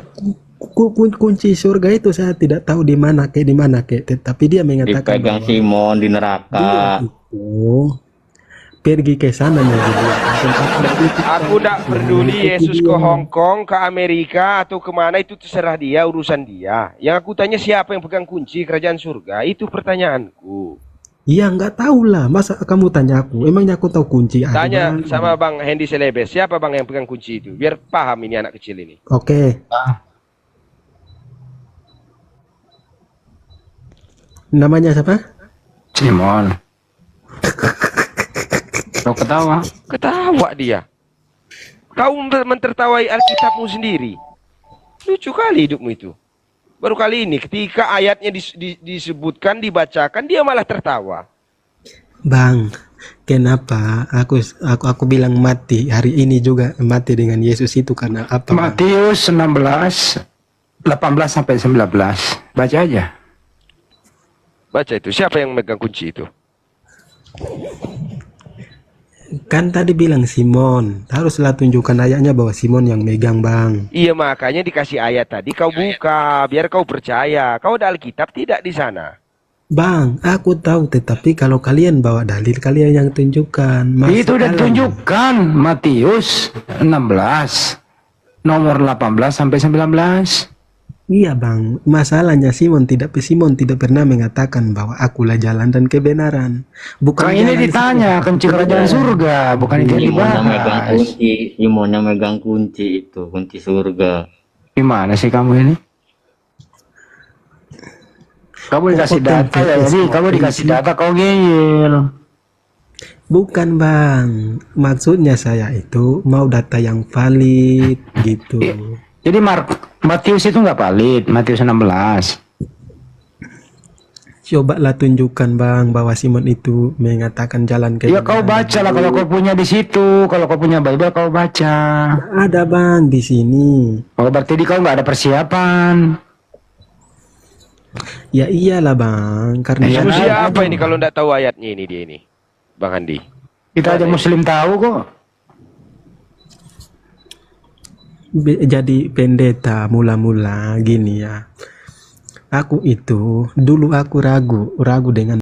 kunci surga itu saya tidak tahu di mana tetapi dia mengatakan Dipegang bahwa Simon di neraka. dia itu pergi ke sana Aku tidak peduli Yesus ke Hong Kong, ke Amerika atau kemana, itu terserah dia, urusan dia. Yang aku tanya siapa yang pegang kunci kerajaan surga, itu pertanyaanku. Iya nggak tahu lah, masa kamu tanya aku? Emangnya aku tahu kunci? Tanya sama Bang Hendy Selebes, siapa bang yang pegang kunci itu? Biar paham ini anak kecil ini. Oke. Namanya siapa? Simon. Kau ketawa? Ketawa dia. Kau mentertawai Alkitabmu sendiri. Lucu kali hidupmu itu. Baru kali ini ketika ayatnya disebutkan, dibacakan, dia malah tertawa. Bang, kenapa aku bilang mati hari ini juga mati dengan Yesus itu karena apa? Bang? Matius 16 18 sampai 19. Baca aja. Baca itu. Siapa yang megang kunci itu? Kan tadi bilang Simon, haruslah tunjukkan ayatnya bahwa Simon yang megang bang. Iya, makanya dikasih ayat tadi kau buka biar kau percaya. Kau ada Alkitab tidak di sana? Bang, aku tahu, tetapi kalau kalian bawa dalil, kalian yang tunjukkan. Itu udah tunjukkan Matius 16 nomor 18 sampai 19. Iya bang, masalahnya Simon tidak pernah mengatakan bahwa akulah jalan dan kebenaran. Bukan ini ditanya kunci kerajaan surga, bukan itu dibahas. Simon yang megang kunci itu, kunci surga. Gimana sih kamu ini? Kamu dikasih data ya, jadi kamu dikasih data kau ngeyel. Bukan bang, maksudnya saya itu mau data yang valid gitu. Jadi Matius itu nggak valid, Matius 16. Cobalah tunjukkan bang bahwa Simon itu mengatakan jalan ke. Ya kau baca lah kalau kau punya di situ, kalau kau punya Bible kau baca. Ada bang di sini. Oh berarti di kau nggak ada persiapan. Ya iyalah bang, karena Diskusi apa ini kalau nggak tahu ayatnya ini dia ini, Bang Andi? Kita aja Muslim tahu kok. Jadi pendeta mula-mula gini ya. Aku itu dulu aku ragu dengan